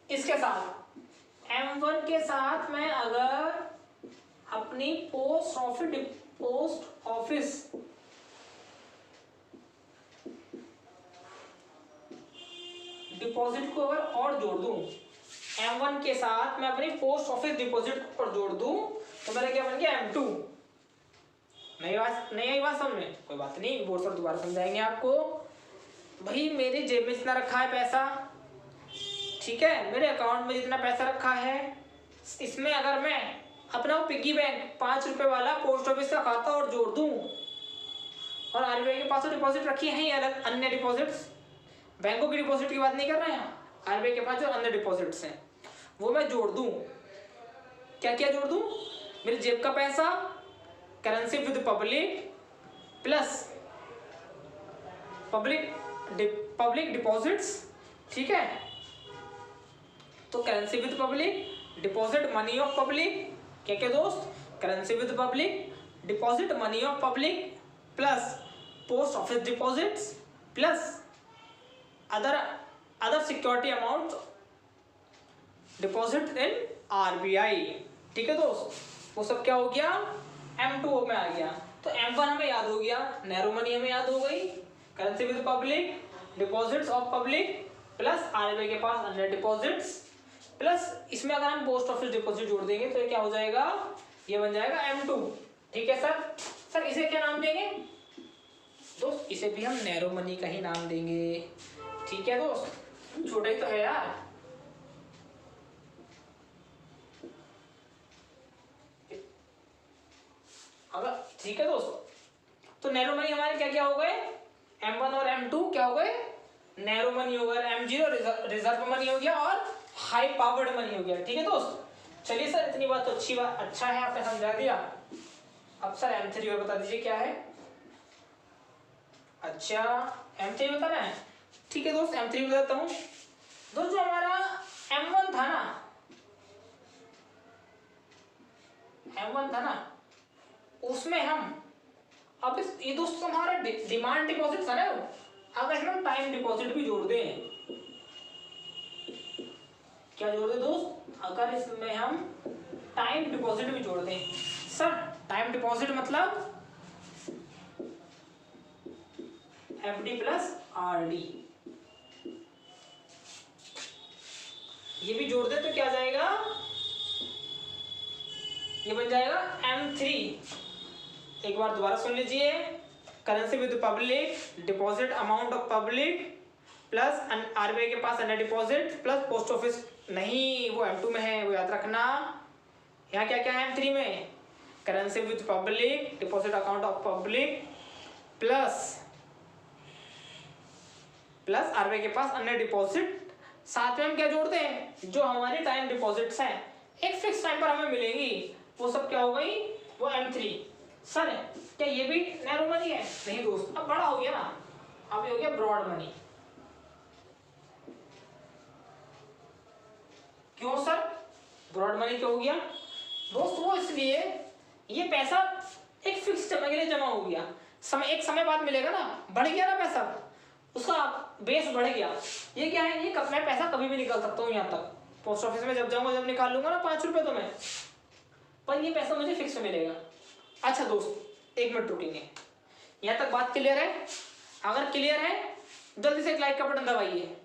इसके साथ M1 के साथ मैं अगर अपनी पोस्ट ऑफिस डिपॉजिट को अगर और जोड़ दूं, M1 के साथ मैं अपनी पोस्ट ऑफिस डिपॉजिट को और जोड़ दूं, तो मेरा क्या बन गया? M2। नहीं आई बात समझ में? कोई बात नहीं, बोर्ड सर दोबारा समझाएंगे आपको। भाई मेरी जेब में जितना रखा है पैसा, ठीक है, मेरे अकाउंट में जितना पैसा रखा है, इसमें अगर मैं अपना पिग्गी बैंक 5 रुपए वाला पोस्ट ऑफिस का खाता और जोड़ दूं, और आरबीआई के पास तो डिपॉजिट रखी है ही अलग अन्य डिपॉजिट्स, बैंकों की डिपॉजिट की बात नहीं कर रहे हैं, आरबीआई के पास जो अन्य डिपॉजिट्स हैं वो मैं जोड़ दूं, क्या क्या जोड़ दूं? मेरी जेब का पैसा, currency with public, plus public deposits, ठीक है। तो currency with public, deposit money of public, क्या क्या दोस्त? Currency with public, deposit money of public, plus post office deposits, plus other security amount deposit in RBI, ठीक है दोस्त। वो सब क्या हो गया? M2 में आ गया। तो M1 हमें याद हो गया, नैरो मनी हमें याद हो गई, currency with public, deposits of public, plus RBI के पास अन्य डिपॉजिट्स, प्लस इसमें अगर हम पोस्ट ऑफिस डिपॉजिट जोड़ देंगे तो ये क्या हो जाएगा? ये बन जाएगा M2, ठीक है सर। सर इसे क्या नाम देंगे दोस्त? इसे भी हम नैरो मनी का ही नाम देंगे, ठीक है दोस्त, छोटा ही तो है यार। अगर ठीक है दोस्त, तो नैरो मनी हमारे क्या क्या हो गए? M1 और M2 क्या हो गए? नैरो मनी हो गया, M0 रिजर्व मनी हो गया, और हाई पावर्ड मनी हो गया, ठीक है दोस्त। चलिए सर, इतनी बात तो अच्छी बात, अच्छा है आपने समझा दिया। अब सर M3 और बता दीजिए क्या है? अच्छा M3 बताना है, ठीक है दोस्त, M3 बताता हूँ दोस्त। जो हमारा M1 था ना, उसमें हम अब ये दोस्त हमारा डिमांड डिपॉजिट था ना, अगर इसमें टाइम डिपॉजिट भी जोड़ दें, क्या जोड़ दें दोस्त? अगर इसमें हम टाइम डिपॉजिट भी जोड़ दें, सर टाइम डिपॉजिट मतलब FD प्लस RD, ये भी जोड़ दें तो क्या जाएगा? ये बन जाएगा M3। एक बार दोबारा सुन लीजिए, currency with public, deposit amount of public, plus RBI के पास अन्य डिपॉजिट, प्लस पोस्ट ऑफिस, नहीं वो M2 में है, वो याद रखना। यहाँ क्या क्या है M3 में? Currency with public, deposit account of public, plus RBI के पास अन्य डिपॉजिट, साथ में हम क्या जोड़ते हैं? जो हमारी टाइम डिपॉजिट्स हैं एक फिक्स टाइम पर हमें मिलेंगी, वो सब क्या हो गई? वो M3। सर क्या ये भी नैरो मनी है? नहीं दोस्त, अब बड़ा हो गया ना, अब ये हो गया ब्रॉड मनी। क्यों सर ब्रॉड मनी क्यों हो गया दोस्त? वो इसलिए, ये पैसा एक फिक्स समय के लिए जमा हो गया, एक समय बाद मिलेगा ना, बढ़ गया ना पैसा, उसका बेस बढ़ गया। ये क्या है? ये मैं पैसा कभी भी निकाल सकता हूँ, यहाँ तक पोस्ट ऑफिस में जब जाऊंगा, जब निकाल लूंगा ना 5 रुपए तो मैं, पर ये पैसा मुझे फिक्स मिलेगा। अच्छा दोस्त, 1 मिनट रुकेंगे, यहाँ तक बात क्लियर है? अगर क्लियर है जल्दी से एक लाइक का बटन दबाइए,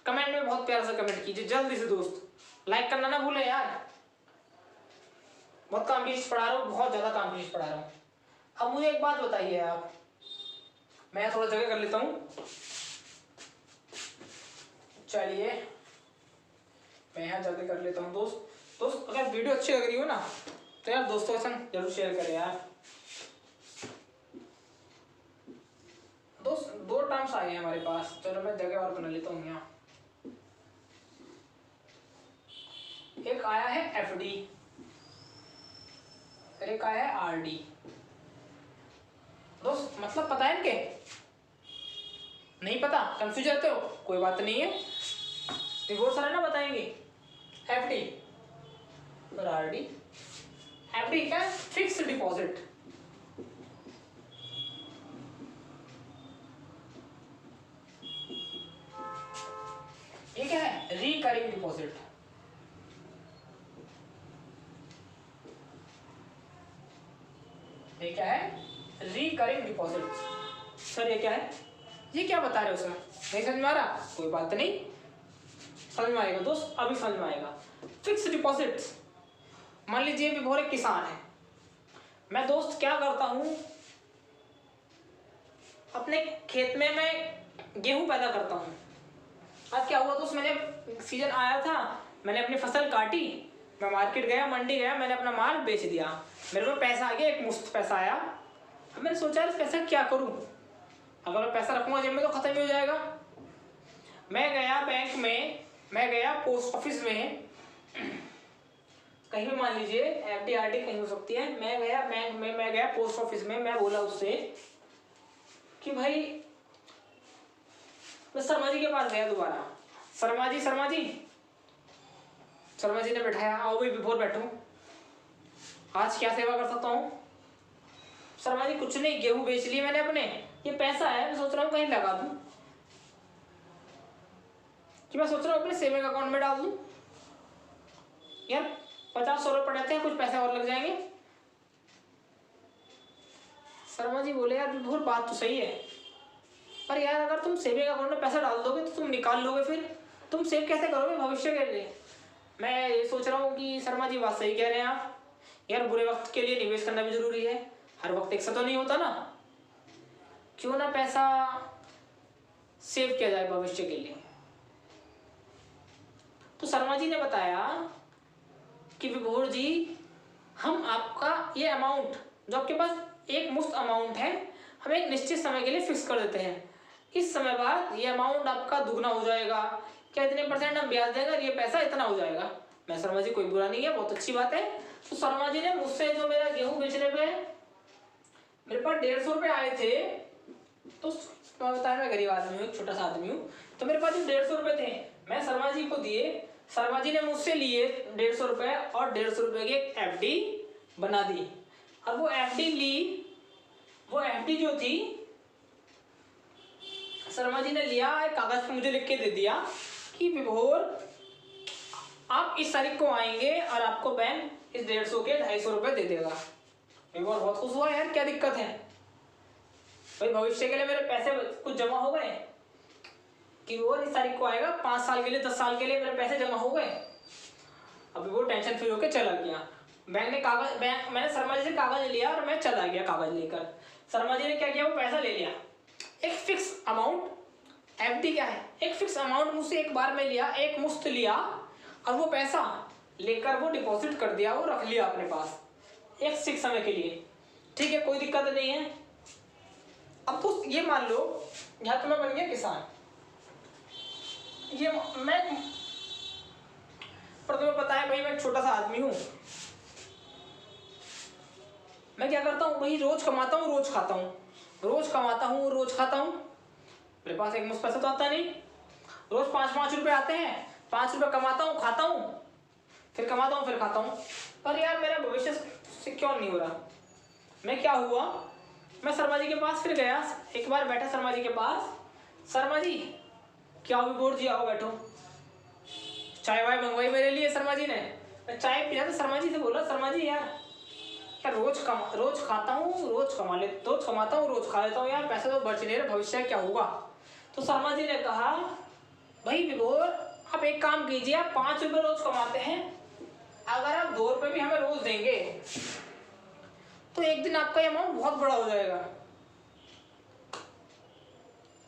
कमेंट में बहुत प्यार से कमेंट कीजिए जल्दी से दोस्त, लाइक करना ना भूले यार। बहुत काम की चीज पढ़ा रहा हूँ, बहुत ज्यादा काम की चीज पढ़ा रहा हूँ। अब मुझे एक बात बताइए आप, मैं थोड़ा जगह कर लेता हूँ, चलिए मैं यहाँ जल्दी कर लेता हूँ दोस्त। अगर वीडियो अच्छी लग रही हो ना तो यार दोस्तों के संग जरूर शेयर करें यार। दोस्त 2 टर्म्स आए हैं हमारे पास, चलो मैं जगह और बना लेता हूँ यहाँ। एक आया है FD, एक आया है RD। दोस्त मतलब पता है इनके? नहीं पता, कंफ्यूज रहते हो? कोई बात नहीं है, बहुत सारा ना बताएंगे। FD और RD। FD क्या है? फिक्स डिपॉजिट, ये क्या है? Recurring deposit. ये क्या है? Recurring deposit. सर ये क्या है? ये क्या बता रहे हो सर? नहीं समझ में आ रहा? कोई बात नहीं, समझ में आएगा दोस्त, अभी समझ में आएगा। फिक्स डिपॉजिट, मान लीजिए भी बहुत एक किसान है, मैं दोस्त क्या करता हूँ, अपने खेत में मैं गेहूं पैदा करता हूँ। आज क्या हुआ दोस्त, मैंने सीजन आया था, मैंने अपनी फसल काटी, मैं मार्केट गया, मंडी गया, मैंने अपना माल बेच दिया, मेरे को पैसा आ गया, एक मुश्त पैसा आया। अब मैंने सोचा इस पैसा क्या करूँ, अगर मैं पैसा रखूँगा जेब में तो ख़त्म ही हो जाएगा। मैं गया बैंक में, मैं गया पोस्ट ऑफिस में, कहीं भी मान लीजिए FD RD कहीं हो सकती है। मैं गया बैंक में, मैं गया पोस्ट ऑफिस में, मैं बोला उससे कि भाई, मैं शर्मा जी के पास गया दोबारा, शर्मा जी शर्मा जी। शर्मा जी ने बैठाया, आओ भाई विभोर बैठो, आज क्या सेवा कर सकता हूँ। शर्मा जी कुछ नहीं, गेहूं बेच लिए मैंने अपने, ये पैसा है, मैं सोच रहा हूँ कहीं लगा दूं, कि मैं सोच रहा हूँ अपने सेविंग अकाउंट में डाल दूं। यार 50-100 रुपये पड़े थे, कुछ पैसे और लग जाएंगे। शर्मा जी बोले, यार विभोर बात तो सही है, पर यार अगर तुम सेविंग अकाउंट में पैसा डाल दोगे तो तुम निकाल लोगे, फिर तुम सेव कैसे करोगे भविष्य के लिए। मैं ये सोच रहा हूँ कि शर्मा जी बात सही कह रहे हैं आप, यार बुरे वक्त के लिए निवेश करना भी जरूरी है, हर वक्त एक सा तो नहीं होता ना, क्यों ना पैसा सेव किया जाए भविष्य के लिए। तो शर्मा जी ने बताया कि विभोर जी, हम आपका ये अमाउंट जो आपके पास एक मुफ्त अमाउंट है, हम एक निश्चित समय के लिए फिक्स कर देते हैं, इस समय बाद ये अमाउंट आपका दुगना हो जाएगा, क्या इतने परसेंट हम ब्याज देंगे और ये पैसा इतना हो जाएगा। मैं शर्मा जी कोई बुरा नहीं है, बहुत अच्छी बात है। तो शर्मा जी ने मुझसे जो मेरा गेहूं बेचने पे मेरे पास 150 रुपये आए थे, तो मैं बताया मैं गरीब आदमी हूँ, एक छोटा सा आदमी हूँ, तो मेरे पास जो 150 रुपये थे मैं शर्मा जी को दिए, शर्मा जी ने मुझसे लिए 150 रुपये और 150 रुपये की एक FD बना दी। अब वो FD ली, वो FD जो थी शर्मा जी ने लिया, एक कागज पे मुझे लिख के दे दिया कि विभोर आप इस तारीख को आएंगे और आपको बैंक इस 150 के 250 रुपये दे देगा। विभोर बहुत खुश हुआ, यार क्या दिक्कत है भाई, भविष्य के लिए मेरे पैसे कुछ जमा हो गए कि वो इस तारीख को आएगा, 5 साल के लिए 10 साल के लिए मेरे पैसे जमा हो गए। अभी वो टेंशन फ्री होकर चला गया। मैंने शर्मा जी से कागज लिया और मैं चला गया कागज लेकर। शर्मा जी ने क्या किया, वो पैसा ले लिया, एक फिक्स अमाउंट, FD क्या है, एक फिक्स अमाउंट मुझसे एक बार में लिया, एक मुश्त लिया, और वो पैसा लेकर वो डिपॉजिट कर दिया, वो रख लिया अपने पास एक फिक्स समय के लिए। ठीक है, कोई दिक्कत नहीं है। अब तो ये मान लो यहाँ तो मैं बन गया किसान, ये मैं, पर तुम्हें पता है भाई मैं छोटा सा आदमी हूँ, मैं क्या करता हूँ भाई, रोज कमाता हूँ रोज खाता हूँ, रोज कमाता हूँ रोज खाता हूँ, मेरे पास एक मुश्त पैसा तो आता नहीं, रोज 5-5 रुपए आते हैं, 5 रुपए कमाता हूँ, खाता हूँ, फिर कमाता हूँ, फिर खाता हूँ, पर यार मेरा भविष्य से क्यों नहीं हो रहा। मैं क्या हुआ, मैं शर्मा जी के पास फिर गया, एक बार बैठा शर्मा जी के पास, शर्मा जी क्या विभोर जी आओ बैठो, चाय वाय मंगवाई मेरे लिए शर्मा जी ने, मैं चाय पी रहा था, शर्मा जी से बोला, शर्मा जी यार रोज खाता हूँ, रोज कमाता हूँ, रोज खा लेता हूँ, यार पैसा तो बच नहीं रहा, भविष्य क्या होगा। तो शर्मा जी ने कहा, भाई विभोर आप एक काम कीजिए, आप 5 रुपये रोज कमाते हैं, अगर आप 2 रुपये भी हमें रोज देंगे तो एक दिन आपका अमाउंट बहुत बड़ा हो जाएगा।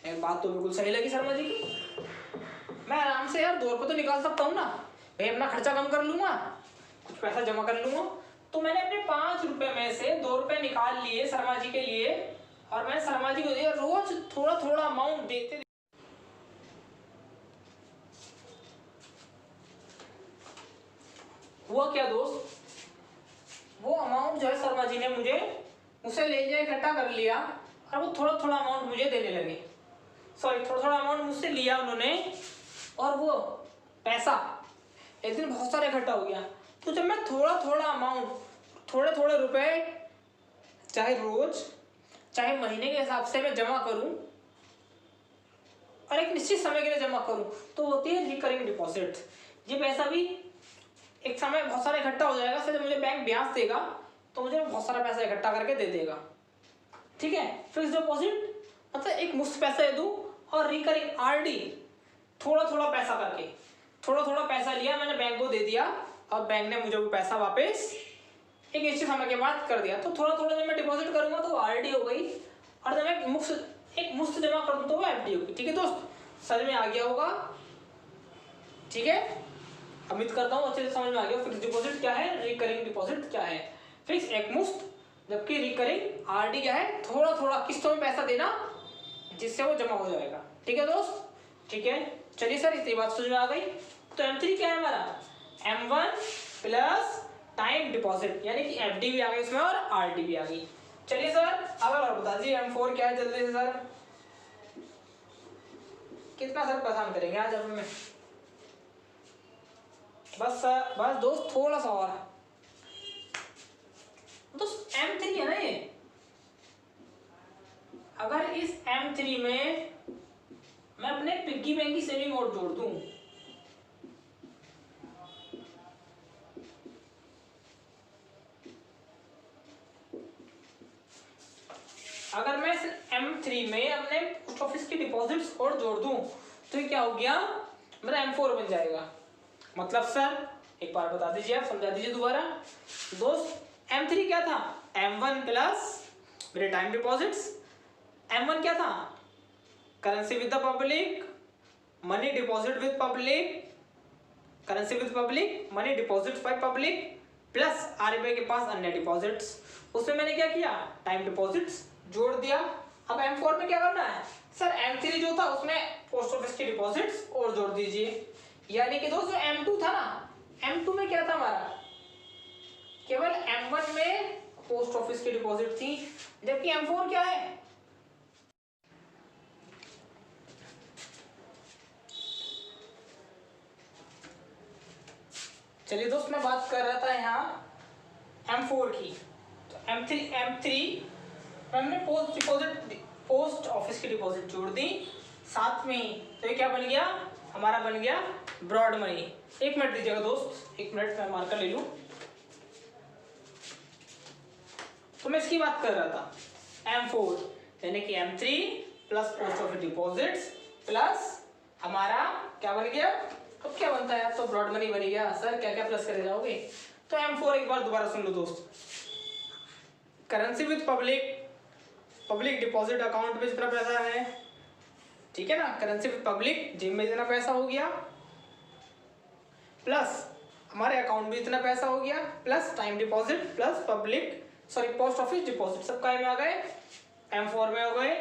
एक बात तो बिल्कुल सही लगी शर्मा जी की, मैं आराम से यार 2 रुपये तो निकाल सकता हूँ ना भाई, अपना खर्चा कम कर लूंगा, कुछ पैसा जमा कर लूंगा। तो मैंने अपने 5 रुपये में से 2 रुपये निकाल लिए शर्मा जी के लिए, और मैंने शर्मा जी को दिया, रोज थोड़ा थोड़ा अमाउंट देते। हुआ क्या दोस्त, वो अमाउंट जो है शर्मा जी ने मुझसे ले लिया, इकट्ठा कर लिया, और वो थोड़ा थोड़ा अमाउंट मुझे देने लगे, सॉरी थोड़ा थोड़ा अमाउंट मुझसे लिया उन्होंने, और वो पैसा एक दिन बहुत सारा इकट्ठा हो गया। तो जब मैं थोड़ा थोड़ा अमाउंट, थोड़े थोड़े रुपए, चाहे रोज चाहे महीने के हिसाब से मैं जमा करूं और एक निश्चित समय के लिए जमा करूं, तो होती है रिकरिंग डिपॉजिट। ये पैसा भी एक समय बहुत सारा इकट्ठा हो जाएगा, फिर मुझे बैंक ब्याज देगा तो मुझे बहुत सारा पैसा इकट्ठा करके दे देगा। ठीक है, फिक्स डिपॉजिट मतलब एक मुफ्त पैसा दे दूं, और रिकरिंग RD थोड़ा थोड़ा पैसा करके, थोड़ा थोड़ा पैसा लिया मैंने, बैंक को दे दिया, और बैंक ने मुझे वो पैसा वापस एक निश्चित समय के बाद कर दिया, तो थोड़ा थोड़ा जब मैं डिपॉजिट करूंगा तो आरडी हो गई, और जब मैं मुफ्त जमा कर दूं तो वो एफडी होगी। ठीक है दोस्त, समझ में आ गया होगा? ठीक है, उम्मीद करता हूँ अच्छे से समझ में आ गया। फिक्स डिपॉजिट क्या है, रिकरिंग डिपॉजिट क्या है। फिक्स एक मुफ्त, जबकि रिकरिंग आरडी क्या है, थोड़ा थोड़ा किस्तों में पैसा देना जिससे वो जमा हो जाएगा। ठीक है दोस्त, ठीक है। चलिए सर, इतनी बात समझ में आ गई। तो M3 क्या है हमारा, M1 प्लस टाइम डिपॉजिट, यानी कि एफडी भी आ गई इसमें और आरडी भी आ गई। चलिए सर, अब और बता दीजिए M4 क्या है जल्दी से सर। कितना सर पसंद करेंगे आज अब में, बस सर, बस दोस्त थोड़ा सा और। दोस्त M3 है ना ये, अगर इस M3 में मैं अपने पिग्गी बैंक की सेविंग और जोड़ दूं, अगर मैं इस M3 में अपने पोस्ट ऑफिस की डिपॉजिट्स और जोड़ दूं, तो ये क्या हो गया, मेरा M4 बन जाएगा। मतलब सर एक बार बता दीजिए, आप समझा दीजिए दोबारा। दोस्त M3 क्या था, M1 प्लस मेरे टाइम डिपॉजिट्स। M1 क्या था, currency with the public, money deposit with public, currency with public, money deposit by public, plus RBI के पास अन्य डिपॉजिट्स। उसमें मैंने क्या किया, टाइम डिपॉजिट्स जोड़ दिया। अब M4 में क्या करना है सर, M3 जो था उसमें पोस्ट ऑफिस की डिपॉजिट्स और जोड़ दीजिए। यानी कि दोस्तों M2 था ना, M2 में क्या था हमारा, केवल M1 में पोस्ट ऑफिस की डिपॉजिट थी, जबकि M4 क्या है, चलिए दोस्त मैं बात कर रहा था यहाँ M4 की। तो M3 हमने पोस्ट ऑफिस की डिपॉजिट जोड़ दी साथ में ही, तो ये क्या बन गया, हमारा बन गया ब्रॉड मनी। एक मिनट दीजिएगा दोस्त, एक मिनट मैं मार्कर ले लूं। तो मैं इसकी बात कर रहा था M4, यानी कि M3 plus post office deposits plus हमारा क्या बन गया, अब क्या बनता है, तो ब्रॉड मनी बन गया। सर क्या क्या प्लस करे जाओगे, तो M4 एक बार दोबारा सुन लो दोस्त। Currency with public deposit account में जितना पैसा है, ठीक है ना, करेंसी विद पब्लिक जेब में जितना पैसा हो गया, प्लस हमारे अकाउंट में इतना पैसा हो गया, plus time deposit plus post office deposit सब काय में आ गए, M4 में हो गए।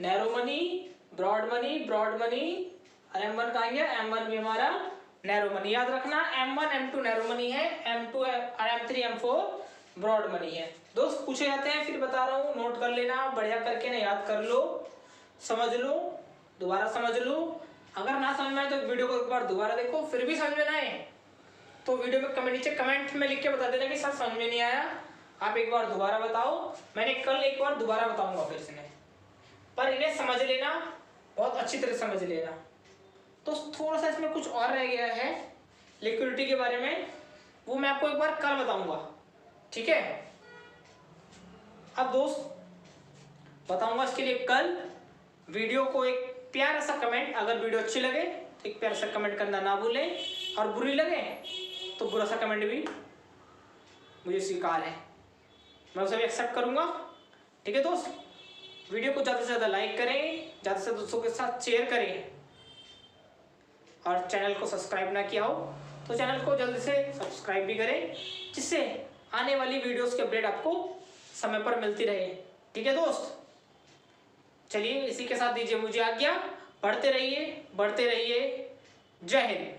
नैरो मनी, ब्रॉड मनी और M1 का आएंगे, M1 भी हमारा नैरो मनी। याद रखना M1 M2 नैरो मनी है, M2 और M3 M4 ब्रॉड मनी है। दोस्त पूछे जाते हैं, फिर बता रहा हूँ, नोट कर लेना बढ़िया करके ना, याद कर लो, समझ लो, दोबारा समझ लो। अगर ना समझ में आए तो वीडियो को एक बार दोबारा देखो, फिर भी समझ में ना आए तो वीडियो में नीचे कमेंट में लिख के बता देना कि सर समझ में नहीं आया, आप एक बार दोबारा बताओ। मैंने कल एक बार दोबारा बताऊंगा फिर से, पर इन्हें समझ लेना, बहुत अच्छी तरह समझ लेना। तो थोड़ा सा इसमें कुछ और रह गया है लिक्विडिटी के बारे में, वो मैं आपको एक बार कल बताऊंगा, ठीक है। अब दोस्त बताऊंगा इसके लिए कल। वीडियो को एक प्यारा सा कमेंट, अगर वीडियो अच्छी लगे तो एक प्यारा सा कमेंट करना ना भूलें, और बुरी लगे तो बुरा सा कमेंट भी मुझे स्वीकार है, मैं उसे भी एक्सेप्ट करूंगा, ठीक है दोस्त। वीडियो को ज़्यादा से ज़्यादा लाइक करें, ज़्यादा से दोस्तों के साथ शेयर करें, और चैनल को सब्सक्राइब ना किया हो तो चैनल को जल्दी से सब्सक्राइब भी करें, जिससे आने वाली वीडियोस की अपडेट आपको समय पर मिलती रहे, ठीक है दोस्त। चलिए इसी के साथ दीजिए मुझे आज्ञा, बढ़ते रहिए, जय हिंद।